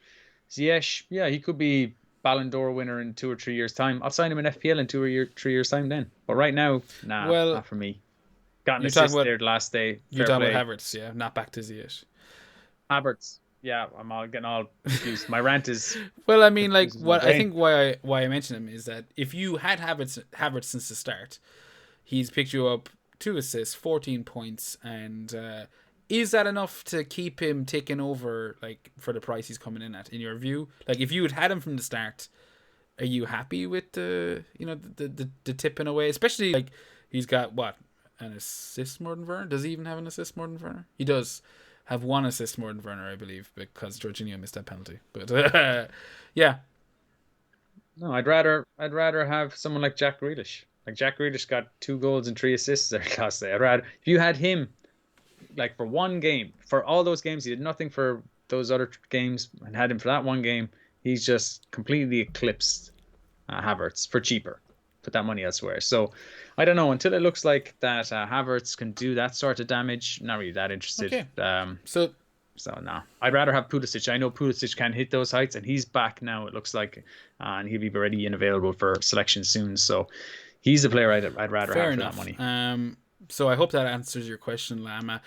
Ziyech, yeah, he could be Ballon d'Or winner in 2 or 3 years' time. I'll sign him in FPL in 2 or 3 years' time then. But right now, nah, not for me. Got an assist there the last day. You're talking about Havertz, yeah, not back to Ziyech. Havertz. Yeah, I'm all getting all confused. My rant is. Well, I mean, like what I think why I mention him is that if you had Havertz since the start, he's picked you up 2 assists, 14 points, and is that enough to keep him taking over, like for the price he's coming in at? In your view, like if you had him from the start, are you happy with the tipping away? Especially like he's got an assist more than Werner. Does he even have an assist more than Werner? He does have 1 assist more than Werner, I believe, because Jorginho missed that penalty. But yeah. No, I'd rather have someone like Jack Grealish. Like Jack Grealish got 2 goals and 3 assists there last day. I'd rather if you had him, like for one game, for all those games, he did nothing for those other games, and had him for that one game. He's just completely eclipsed Havertz for cheaper. Put that money elsewhere. So I don't know, until it looks like that Havertz can do that sort of damage. Not really that interested. Okay. So no, I'd rather have Pulisic. I know Pulisic can hit those heights, and he's back now. It looks like, and he'll be ready and available for selection soon. So he's the player I'd rather have for that money. So I hope that answers your question, Lama.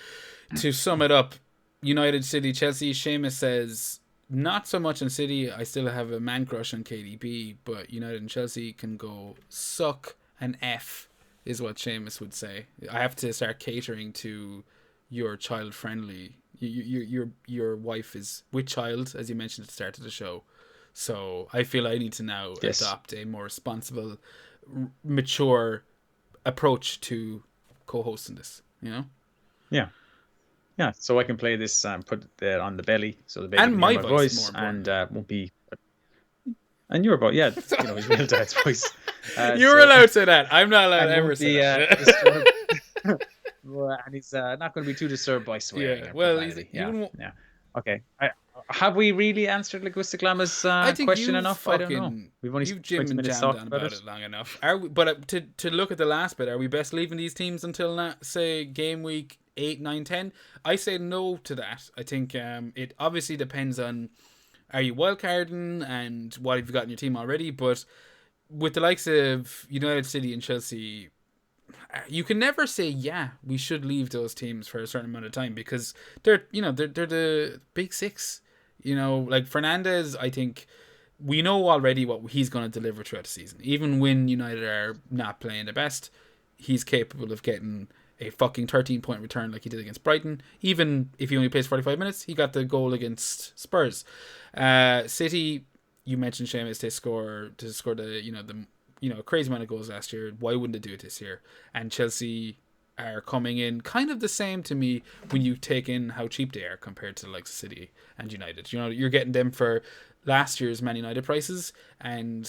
To sum it up, United, City, Chelsea. Seamus says not so much in City. I still have a man crush on KDB, but United and Chelsea can go suck an F, is what Seamus would say. I have to start catering to your child friendly. Your wife is with child, as you mentioned at the start of the show. So I feel I need to now adopt a more responsible, mature approach to co-hosting this. Yeah, so I can play this put it on the belly, so the baby and can my hear voice and won't be. And your voice, his real dad's voice. You're allowed to say that. I'm not allowed to ever say that. And he's not going to be too disturbed by swearing. Yeah, well, yeah. Okay. Have we really answered Linguistic Llama's question enough? I don't know. We've only you've Jim and jammed on about it long enough. But to look at the last bit, are we best leaving these teams until say game week 8, 9, 10? I say no to that. I think it obviously depends on are you wildcarding and what have you got in your team already. But with the likes of United, City, and Chelsea, you can never say we should leave those teams for a certain amount of time because they're the big 6. Like Fernandes, I think we know already what he's going to deliver throughout the season. Even when United are not playing the best, he's capable of getting a fucking 13-point return like he did against Brighton. Even if he only plays 45 minutes, he got the goal against Spurs. City, you mentioned Seamus, they score the crazy amount of goals last year. Why wouldn't they do it this year? And Chelsea are coming in kind of the same to me when you take in how cheap they are compared to the likes of City and United. You're getting them for last year's Man United prices, and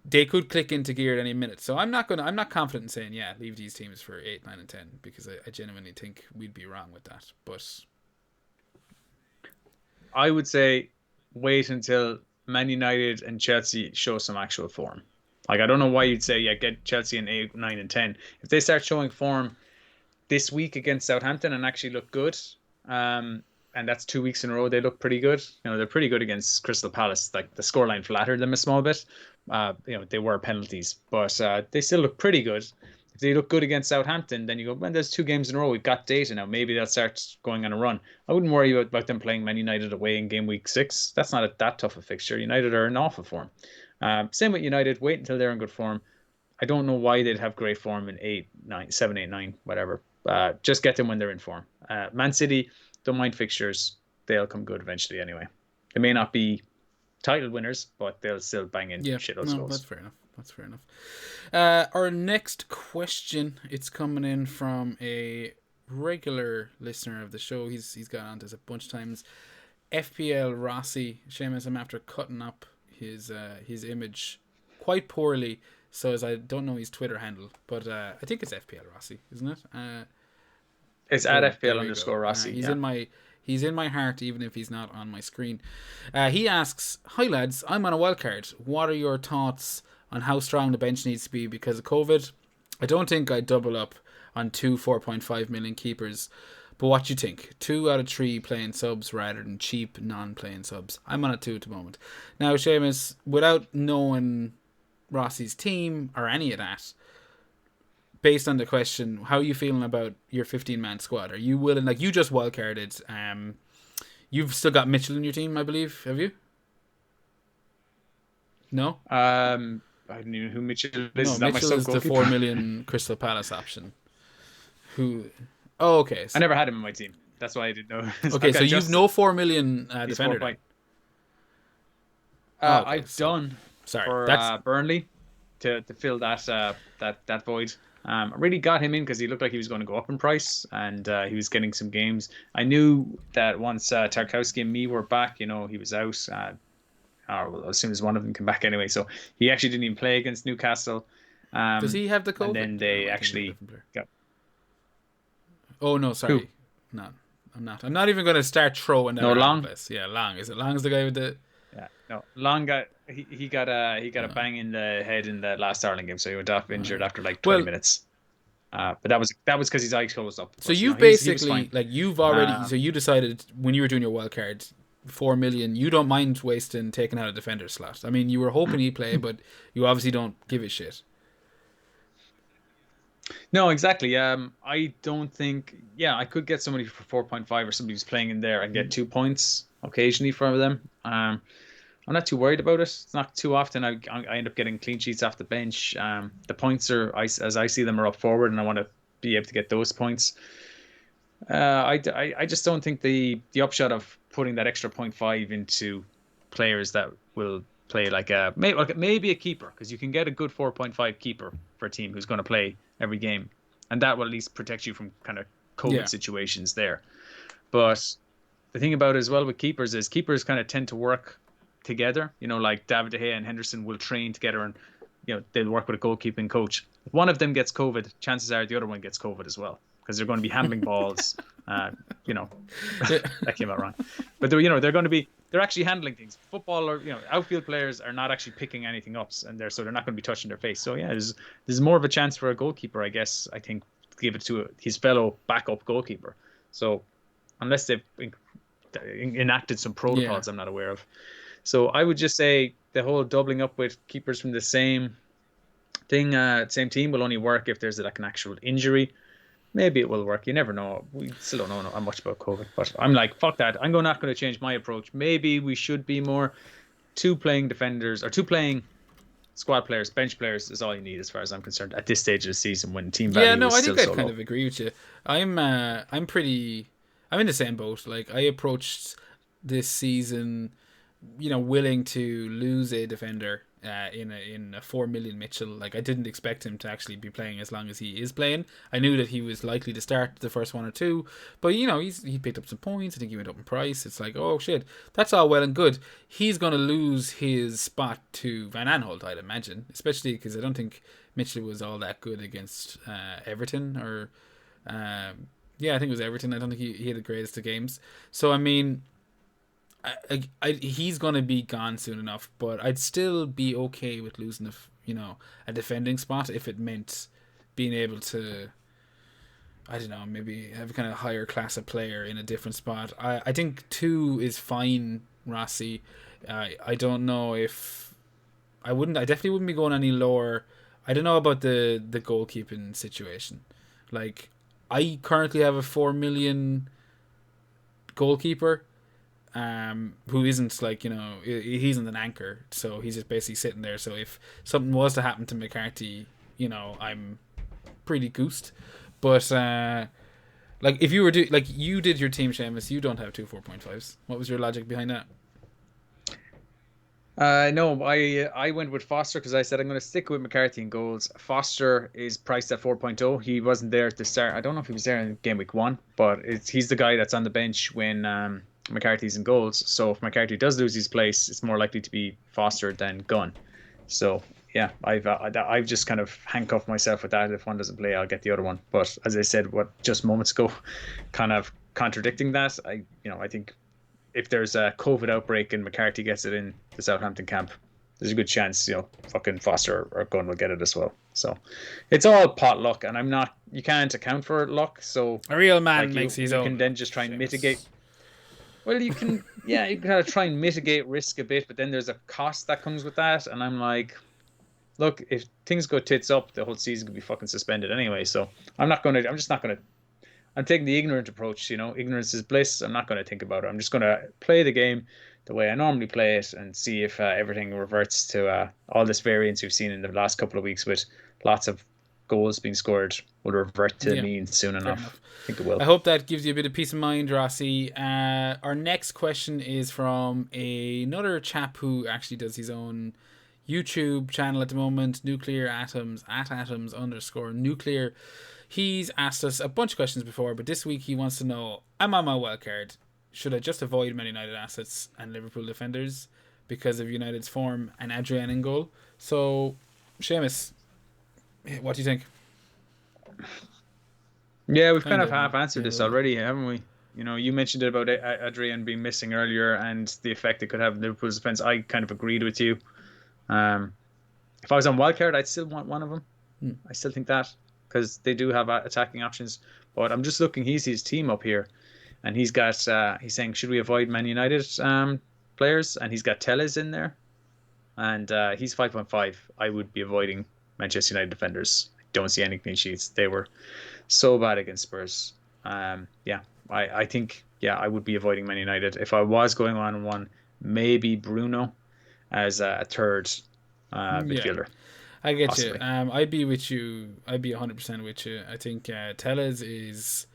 they could click into gear at any minute. So I'm not confident in saying leave these teams for 8, 9, and 10 because I genuinely think we'd be wrong with that. But I would say wait until Man United and Chelsea show some actual form. Like, I don't know why you'd say, get Chelsea in 8, 9, and 10. If they start showing form this week against Southampton and actually look good, and that's 2 weeks in a row they look pretty good. They're pretty good against Crystal Palace. Like, the scoreline flattered them a small bit. They were penalties, but they still look pretty good. If they look good against Southampton, then you go, well, there's 2 games in a row. We've got data now. Maybe they'll start going on a run. I wouldn't worry about them playing Man United away in game week 6. That's not that tough a fixture. United are in awful form. Same with United. Wait until they're in good form. I don't know why they'd have great form in 8, 9, 7, 8, 9, whatever. Just get them when they're in form. Man City, don't mind fixtures. They'll come good eventually anyway. They may not be title winners, but they'll still bang in shitloads of goals. That's fair enough. That's fair enough. Our next question, it's coming in from a regular listener of the show. He's got on this a bunch of times. FPL Rossi, Seamus, I'm after cutting up his image quite poorly, so as I don't know his Twitter handle, but I think it's FPL Rossi, isn't it? It's at FPL _Rossi. He's in my heart, even if he's not on my screen. He asks, "Hi lads, I'm on a wildcard. What are your thoughts on how strong the bench needs to be because of COVID? I don't think I'd double up on 2 4.5 million keepers, but what do you think? 2 out of 3 playing subs rather than cheap non-playing subs. I'm on a 2 at the moment." Now, Seamus, without knowing Rossi's team or any of that, based on the question, how are you feeling about your 15-man squad? Are you willing, like you just wildcarded, you've still got Mitchell in your team, I believe, have you? No? I don't know who Mitchell is. No, Mitchell is the 4 million Crystal Palace option. Oh, okay. I never had him in my team. That's why I didn't know. Okay, so you've no 4 million defender. I've done for that's Burnley to fill that void. I really got him in because he looked like he was going to go up in price, and he was getting some games. I knew that once Tarkowski and me were back, he was out. As soon as one of them came back anyway. So he actually didn't even play against Newcastle. Does he have the COVID? And then they actually got... Oh, no, sorry. Who? No, I'm not. I'm not even going to start throwing that Long. Place. Yeah, Long. Is it Long's the guy with the... Yeah, no. Long got... He got a bang in the head in the last Ireland game, so he went off injured after like 20 minutes. But that was because his eyes closed up. So you basically, you've already... so you decided when you were doing your wildcard... 4 million, you don't mind taking out a defender slot. I mean, you were hoping he'd play, but you obviously don't give a shit. No, exactly. I don't think... I could get somebody for 4.5 or somebody who's playing in there and get 2 points occasionally from them. I'm not too worried about it. It's not too often I end up getting clean sheets off the bench. The points are, as I see them, are up forward, and I want to be able to get those points. I just don't think the upshot of putting that extra 0.5 into players that will play maybe a keeper, because you can get a good 4.5 keeper for a team who's going to play every game, and that will at least protect you from kind of COVID situations there. But the thing about it as well with keepers is keepers kind of tend to work together. Like David De Gea and Henderson will train together, and they'll work with a goalkeeping coach. If one of them gets COVID, chances are the other one gets COVID as well, because they're going to be handling balls. That came out wrong, but they're actually handling things. Football, or outfield players are not actually picking anything up, and they're not going to be touching their face. So there's more of a chance for a goalkeeper, I guess. I think to give it to his fellow backup goalkeeper. So unless they've enacted some protocols I'm not aware of. So I would just say the whole doubling up with keepers from the same same team will only work if there's like an actual injury. Maybe it will work. You never know. We still don't know much about COVID. But I'm like, fuck that. I'm not going to change my approach. Maybe we should be more 2 playing defenders or 2 playing squad players. Bench players is all you need as far as I'm concerned at this stage of the season when team value is I still think so I kind low. of agree with you. I'm in the same boat. Like, I approached this season, willing to lose a defender in a 4 million Mitchell. Like, I didn't expect him to actually be playing as long as he is playing. I knew that he was likely to start the first 1 or 2, but he picked up some points. I think he went up in price. It's like, oh shit, that's all well and good. He's going to lose his spot to Van Aanholt, I'd imagine, especially because I don't think Mitchell was all that good against Everton or I think it was Everton. I don't think he had the greatest of games. So I mean, he's going to be gone soon enough, but I'd still be okay with losing a defending spot if it meant being able to, I don't know, maybe have a kind of higher class of player in a different spot. I think 2 is fine, Rossi. I don't know if I definitely wouldn't be going any lower. I don't know about the goalkeeping situation. Like, I currently have a 4 million goalkeeper, who isn't like, he isn't an anchor, so he's just basically sitting there. So if something was to happen to McCarthy, I'm pretty goosed. But like, if you were like you did your team, Seamus, you don't have two 4.5s. What was your logic behind that? No, I went with Foster because I said I'm going to stick with McCarthy in goals. Foster is priced at 4.0. He wasn't there at the start. I don't know if he was there in game week 1, but he's the guy that's on the bench when McCarthy's in goals. So if McCarthy does lose his place, it's more likely to be Foster than Gunn. So yeah, I've just kind of handcuffed myself with that. If one doesn't play, I'll get the other one. But as I said, just moments ago, kind of contradicting that, I think if there's a COVID outbreak and McCarthy gets it in the Southampton camp, there's a good chance, fucking Foster or Gunn will get it as well. So it's all pot luck, and you can't account for luck. So a real man like makes his own. You can then just try and mitigate. Well, you can kind of try and mitigate risk a bit, but then there's a cost that comes with that. And I'm like, look, if things go tits up, the whole season could be fucking suspended anyway. So I'm just not gonna. I'm taking the ignorant approach, ignorance is bliss. I'm not going to think about it. I'm just going to play the game the way I normally play it and see if everything reverts to all this variance we've seen in the last couple of weeks with lots of goals being scored will revert to the mean soon enough. I think it will. I hope that gives you a bit of peace of mind, Rossi. Our next question is from another chap who actually does his own YouTube channel at the moment, Nuclear Atoms, @atoms_nuclear. He's asked us a bunch of questions before, but this week he wants to know, I'm on my wildcard. Should I just avoid Man United assets and Liverpool defenders because of United's form and Adrian in goal? So, Seamus, what do you think? Yeah, we've kind of half answered this already, haven't we? You mentioned it about Adrian being missing earlier and the effect it could have on Liverpool's defence. I kind of agreed with you. If I was on wildcard, I'd still want one of them. I still think that, because they do have attacking options. But I'm just looking, he's his team up here, and he's got he's saying, should we avoid Man United players? And he's got Telles in there, and he's 5.5. I would be avoiding Manchester United defenders. I don't see any clean sheets. They were so bad against Spurs. I think I would be avoiding Man United. If I was going on one, maybe Bruno as a third midfielder. I get possibly. you. I'd be with you. I'd be 100% with you. I think Tellez is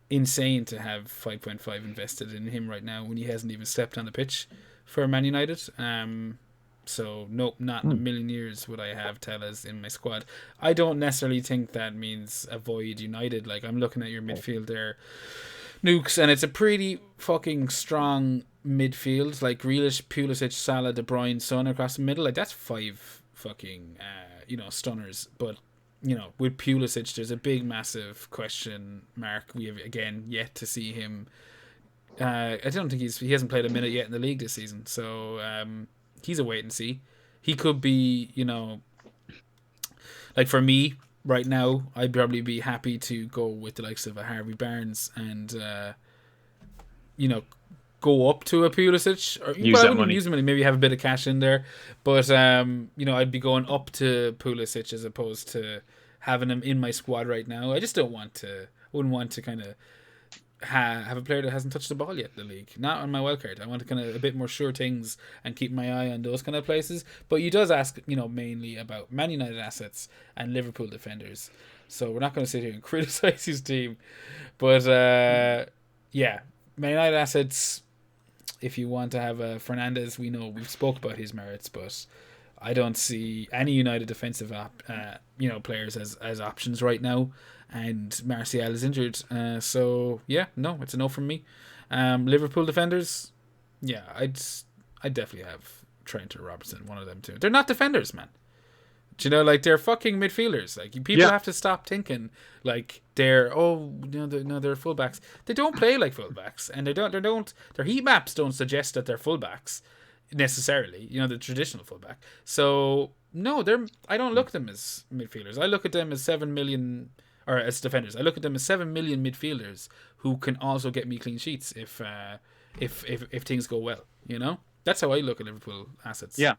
insane to have 5.5 invested in him right now when he hasn't even stepped on the pitch for Man United. So nope, not in a million years would I have Tellez in my squad. I don't necessarily think that means avoid United. Like, I'm looking at your midfield there, Nukes, and it's a pretty fucking strong midfield. Like Grealish, Pulisic, Salah, De Bruyne, Son across the middle. Like, that's 5 fucking stunners. But with Pulisic, there's a big massive question mark. We have again yet to see him. I don't think he hasn't played a minute yet in the league this season, so he's a wait and see. He could be, like, for me right now, I'd probably be happy to go with the likes of a Harvey Barnes and go up to a Pulisic, or I wouldn't use him and maybe have a bit of cash in there, but I'd be going up to Pulisic as opposed to having him in my squad right now. I just wouldn't want to kind of have a player that hasn't touched the ball yet in the league. Not on my wildcard. I want to kind of a bit more sure things and keep my eye on those kind of places. But you does ask, mainly about Man United assets and Liverpool defenders. So we're not going to sit here and criticize his team. But Man United assets. If you want to have a Fernandes, we've spoke about his merits, but I don't see any United defensive players as options right now. And Martial is injured, it's a no from me. Liverpool defenders, I'd definitely have Trent or Robertson, one of them too. They're not defenders, man. Do they're fucking midfielders. Like, people have to stop thinking like they're fullbacks. They don't play like fullbacks, and their heat maps don't suggest that they're fullbacks necessarily. The traditional fullback. So no, I don't look at them as midfielders. I look at them as 7 million. Or as defenders, I look at them as 7 million midfielders who can also get me clean sheets if things go well. That's how I look at Liverpool assets. Yeah.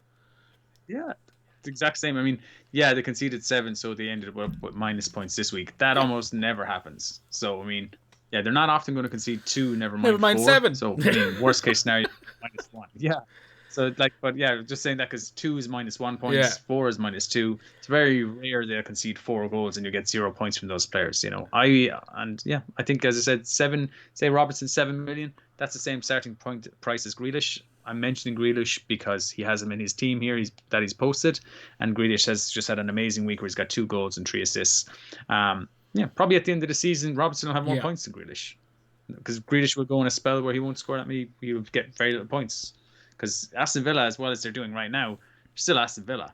the exact same. I mean, yeah, they conceded 7, so they ended up with minus points this week. That almost never happens. So I mean, yeah, they're not often going to concede 2, never Never mind mind 4. 7. So I mean, worst case scenario, -1. Yeah. So like, but yeah, just saying that because 2 is -1 Yeah. points, 4 is -2. It's very rare they'll concede 4 goals and you get 0 points from those players. I think as I said, 7. Say Robertson 7 million. That's the same starting point price as Grealish. I'm mentioning Grealish because he has him in his team here. He's posted, and Grealish has just had an amazing week where he's got 2 goals and 3 assists. Yeah, probably at the end of the season, Robertson will have more Yeah. points than Grealish, because Grealish will go in a spell where he won't score that many. He'll get very little points, because Aston Villa, as well as they're doing right now, still Aston Villa.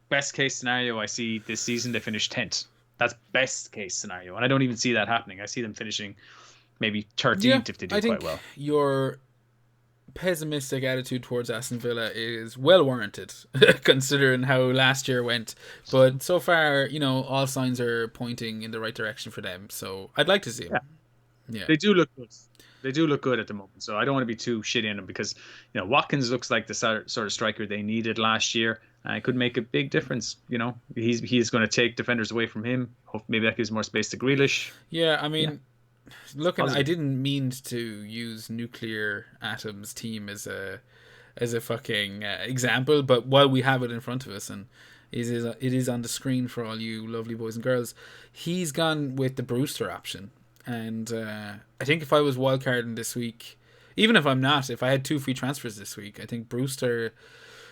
Best case scenario I see this season, they finish 10th. That's best case scenario, and I don't even see that happening. I see them finishing maybe 13th if they do I quite think well. your pessimistic attitude towards Aston Villa is well warranted, considering how last year went. But so far, all signs are pointing in the right direction for them. So I'd like to see them. Yeah. They do look good. They do look good at the moment. So I don't want to be too shitty on them, because Watkins looks like the sort of striker they needed last year. It could make a big difference. He's going to take defenders away from him. Maybe that gives more space to Grealish. Yeah, I mean, I positive. didn't mean to use Nuclear Atom's team as a fucking example, but while we have it in front of us, and it is on the screen for all you lovely boys and girls, he's gone with the Brewster option. And I think if I was wildcarding this week, even if I'm not, if I had 2 free transfers this week, I think Brewster,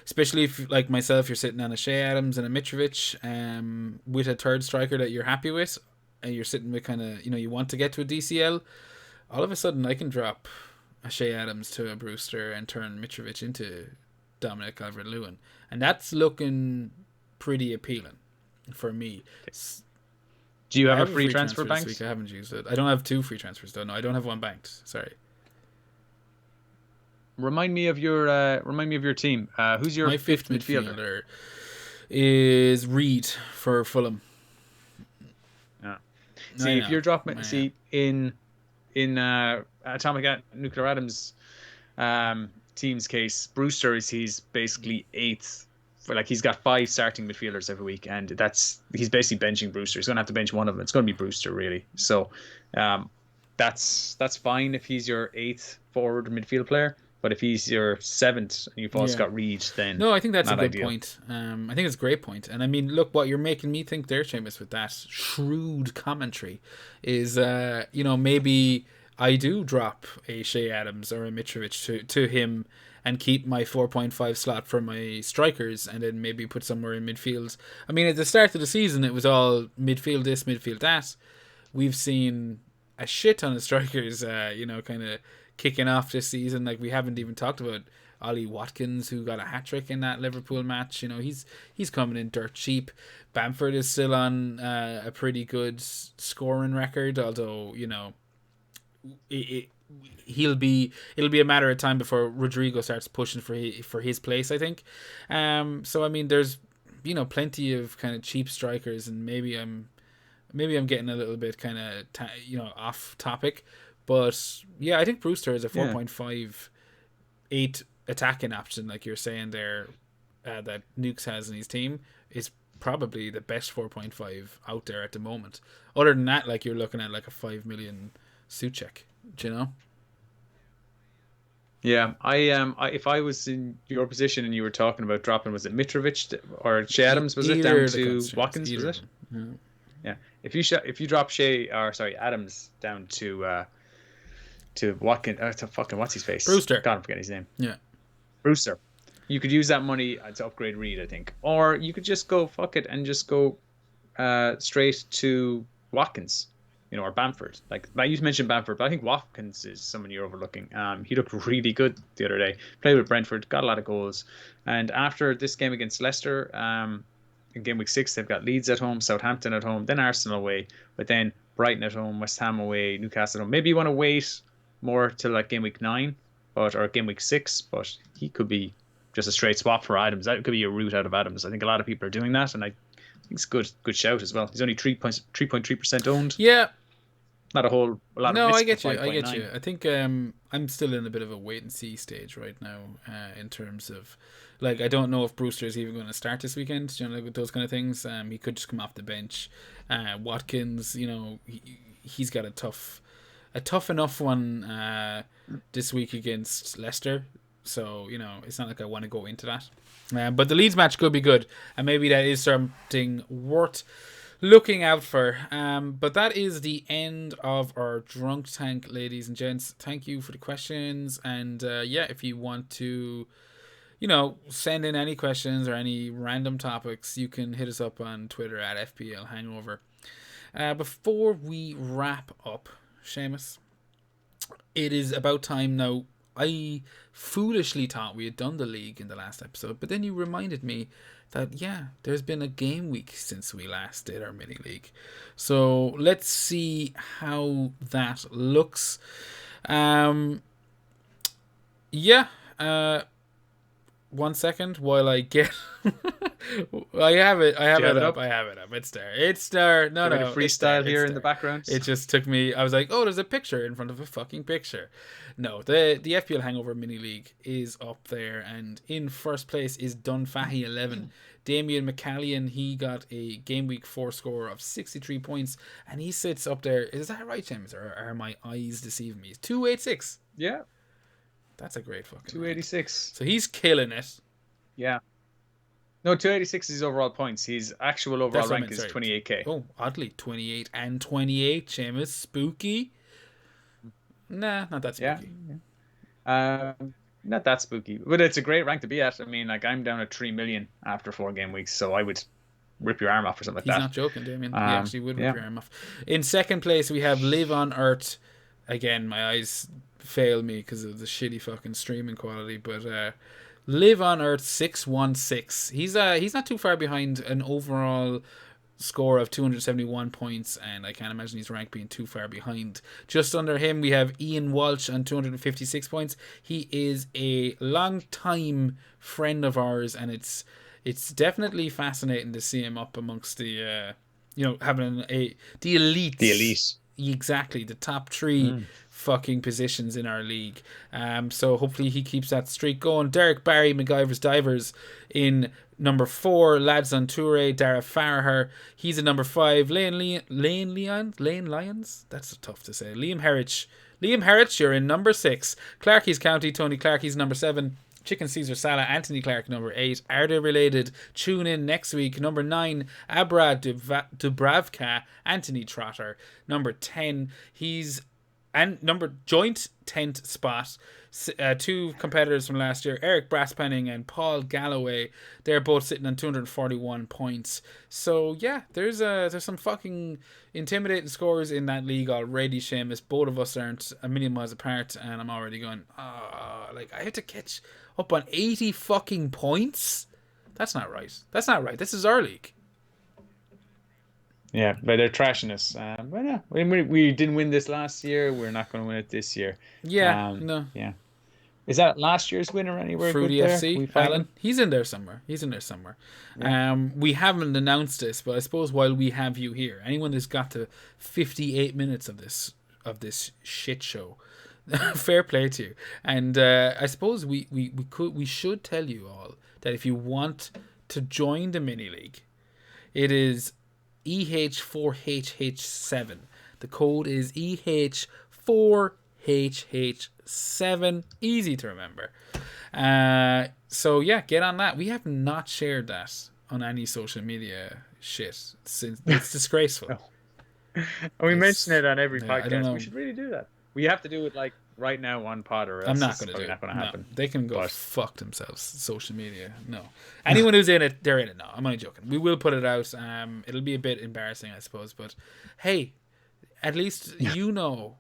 especially if, like myself, you're sitting on a Shea Adams and a Mitrovic, with a third striker that you're happy with, and you're sitting with kind of, you want to get to a DCL, all of a sudden I can drop a Shea Adams to a Brewster and turn Mitrovic into Dominic Calvert-Lewin. And that's looking pretty appealing for me. Do you have a free transfer this bank? week. I haven't used it. I don't have 2 free transfers though. No, I don't have one banked. Sorry. Remind me of your team. Who's your My fifth midfielder? midfielder is Reed for Fulham. Yeah. See, if you're dropping, in Atomic Nuclear Atoms team's case, Brewster he's basically 8th. Like, he's got 5 starting midfielders every week, and he's basically benching Brewster. He's going to have to bench one of them. It's going to be Brewster, really. So that's fine if he's your 8th forward midfield player. But if he's your 7th and you've also got Reed, then no, I think that's a good ideal. point. I think it's a great point. And I mean, look, what you're making me think there, Seamus, with that shrewd commentary is, maybe I do drop a Shea Adams or a Mitrovic to him and keep my 4.5 slot for my strikers, and then maybe put somewhere in midfield. I mean, at the start of the season, it was all midfield this, midfield that. We've seen a shit ton of strikers, kind of kicking off this season. Like, we haven't even talked about Ollie Watkins, who got a hat-trick in that Liverpool match. He's coming in dirt cheap. Bamford is still on a pretty good scoring record, although, it'll be a matter of time before Rodrigo starts pushing for his place, I think. So I mean, there's plenty of kind of cheap strikers, and maybe I'm getting a little bit kind of off topic, but yeah, I think Brewster is a 4.58 attacking option, like you're saying there, that Nukes has in his team, is probably the best 4.5 out there at the moment. Other than that, like, you're looking at like a 5 million Suchek, Yeah, if I was in your position and you were talking about dropping, was it Mitrovic or Shea Adams? Was it down to Watkins? Was it? Yeah. If you drop Adams down to Watkins, to fucking what's his face? Brewster. God, I'm forgetting his name. Yeah. Brewster. You could use that money to upgrade Reed, I think, or you could just go fuck it and just go straight to Watkins. Or Bamford. Like, you mentioned Bamford, but I think Watkins is someone you're overlooking. He looked really good the other day. Played with Brentford, got a lot of goals. And after this game against Leicester, in Gameweek 6, they've got Leeds at home, Southampton at home, then Arsenal away, but then Brighton at home, West Ham away, Newcastle at home. Maybe you want to wait more till like Gameweek 9 or Gameweek 6, but he could be just a straight swap for Adams. That could be a route out of Adams. I think a lot of people are doing that, and I think it's a good shout as well. He's only 3.3% owned. Yeah. not a lot of No, I risk for get you. I get 5.9. you. I think I'm still in a bit of a wait and see stage right now, in terms of, like, I don't know if Brewster is even going to start this weekend. You know, like with those kind of things. He could just come off the bench. Watkins, you know, he's got a tough enough one this week against Leicester. So, you know, it's not like I want to go into that. But the Leeds match could be good, and maybe that is something worth looking out for. But that is the end of our drunk tank, ladies and gents. Thank you for the questions, and yeah, if you want to, you know, send in any questions or any random topics, you can hit us up on Twitter at FPL Hangover. Before we wrap up, Seamus, it is about time now. I foolishly thought we had done the league in the last episode, but then you reminded me that, yeah, there's been a game week since we last did our mini league. So let's see how that looks. Yeah, 1 second while I get. I have it up. I have it up. It's there. It's there. No, Doing no. a freestyle here in the background. It just took me. I was like, oh, there's a picture in front of a fucking picture. No, the FPL Hangover mini league is up there, and in first place is Dunfahy 11. Damien McCallion, he got a game week 4 score of 63 points, and he sits up there. Is that right, James? Or are my eyes deceiving me? He's 286. Yeah. That's a great fucking 286. Rank. So he's killing it. Yeah. No, 286 is his overall points. His actual overall rank is 28k. Oh, oddly, 28 and 28, Seamus. Spooky. Nah, not that spooky. Yeah. Not that spooky, but it's a great rank to be at. I mean, like, I'm down at 3 million after 4 game weeks, so I would rip your arm off or something like that. He's not joking, Damien. He actually would rip your arm off. In second place, we have Live on Earth. Again, my eyes fail me because of the shitty fucking streaming quality, but Live on Earth 616. He's not too far behind an overall score of 271 points, and I can't imagine his rank being too far behind. Just under him, we have Ian Walsh on 256 points. He is a long time friend of ours, and it's definitely fascinating to see him up amongst the having the elite. The elite. Exactly, the top 3 fucking positions in our league. So hopefully he keeps that streak going. Derek Barry, MacGyver's Divers in number 4. Lads on Toure, Dara Farher, he's in number 5. Lane Lyons? That's tough to say. Liam Herrich, you're in number 6. Clarkey's County, Tony Clark, he's number 7. Chicken Caesar Salah, Anthony Clark, number 8. Are they related? Tune in next week. Number 9, Abra Dubravka, Anthony Trotter. Number 10, number joint 10th spot. 2 competitors from last year, Eric Brasspenning and Paul Galloway. They're both sitting on 241 points. So yeah, there's some fucking intimidating scores in that league already, Seamus. Both of us aren't a million miles apart, and I'm already going, like, I have to catch up on 80 fucking points? That's not right. This is our league. Yeah, but they're trashing us. But yeah, we didn't win this last year. We're not going to win it this year. Yeah, no. Yeah. Is that last year's winner anywhere? Fruity good FC, there? Alan. He's in there somewhere. Yeah. We haven't announced this, but I suppose while we have you here, anyone that's got to 58 minutes of this shit show, fair play to you. And I suppose we should tell you all that if you want to join the mini league, it is EH4HH7. The code is EH4HH7. Easy to remember. So yeah, get on that. We have not shared that on any social media shit since. It's disgraceful. No. We mention it on every podcast. I don't know. We should really do that. We have to do it like right now on pod, or else I'm not going to do it. Not going to happen. They can go fuck themselves. Social media, no. Anyone who's in it, they're in it. No, I'm only joking. We will put it out. It'll be a bit embarrassing, I suppose, but hey, at least you know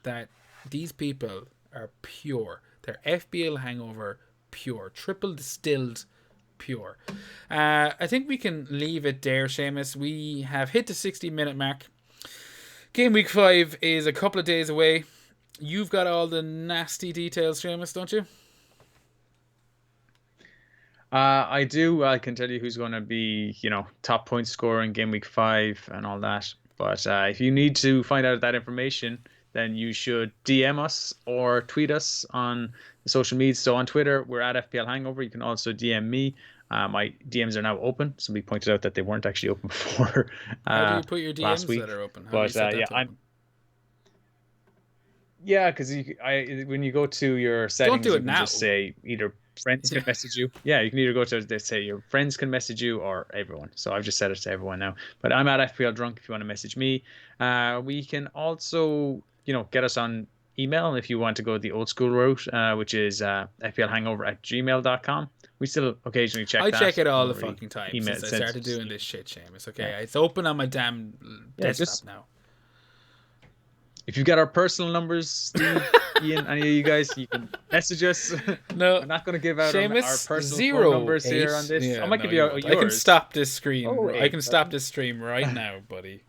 that these people are pure. They're FPL Hangover pure, triple distilled pure. I think we can leave it there, Seamus. We have hit the 60-minute mark. Game week 5 is a couple of days away. You've got all the nasty details, Seamus, don't you? I do. I can tell you who's going to be, top point scorer in game week 5 and all that. But if you need to find out that information, then you should DM us or tweet us on the social media. So on Twitter, we're at FPL Hangover. You can also DM me. My DMs are now open. Somebody pointed out that they weren't actually open before How do you put your last DMs week. that are open? How But do you set that yeah, to open? Yeah, because when you go to your settings, do you it can now. just say either friends can message you. Yeah, you can either go to they say your friends can message you or everyone. So I've just set it to everyone now. But I'm at FPL Drunk if you want to message me. We can also get us on email if you want to go the old school route, which is fplhangover@gmail.com. We still occasionally check I that. check it all the Really fucking time email since I started doing this shit, Seamus. Okay, Yeah. it's open on my damn desktop now. If you get our personal numbers, Steve, Ian, any of you guys, you can message us. No, I'm not going to give out Seamus, our personal phone numbers here on this. Yeah, I might give you yours. I can stop this screen. Oh, I can stop this stream right now, buddy.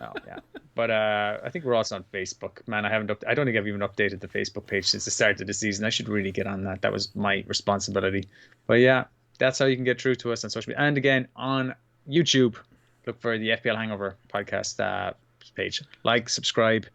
Oh yeah, but I think we're also on Facebook. Man, I don't think I've even updated the Facebook page since the start of the season. I should really get on that. That was my responsibility. But yeah, that's how you can get through to us on social media. And again, on YouTube, look for the FPL Hangover podcast page. Like, subscribe,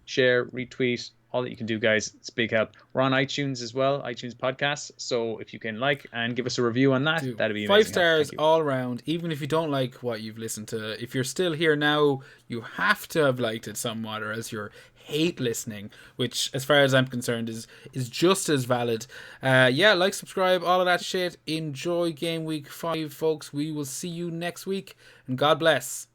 share, retweet, all that you can do, guys. It's a big help. We're on iTunes as well, iTunes podcasts. So if you can and give us a review on that, that'd be amazing. 5 stars all around. Even if you don't like what you've listened to, if you're still here now, you have to have liked it somewhat, or else you're hate listening, which as far as I'm concerned is just as valid. Like, subscribe, all of that shit. Enjoy game week 5, folks. We will see you next week, and God bless.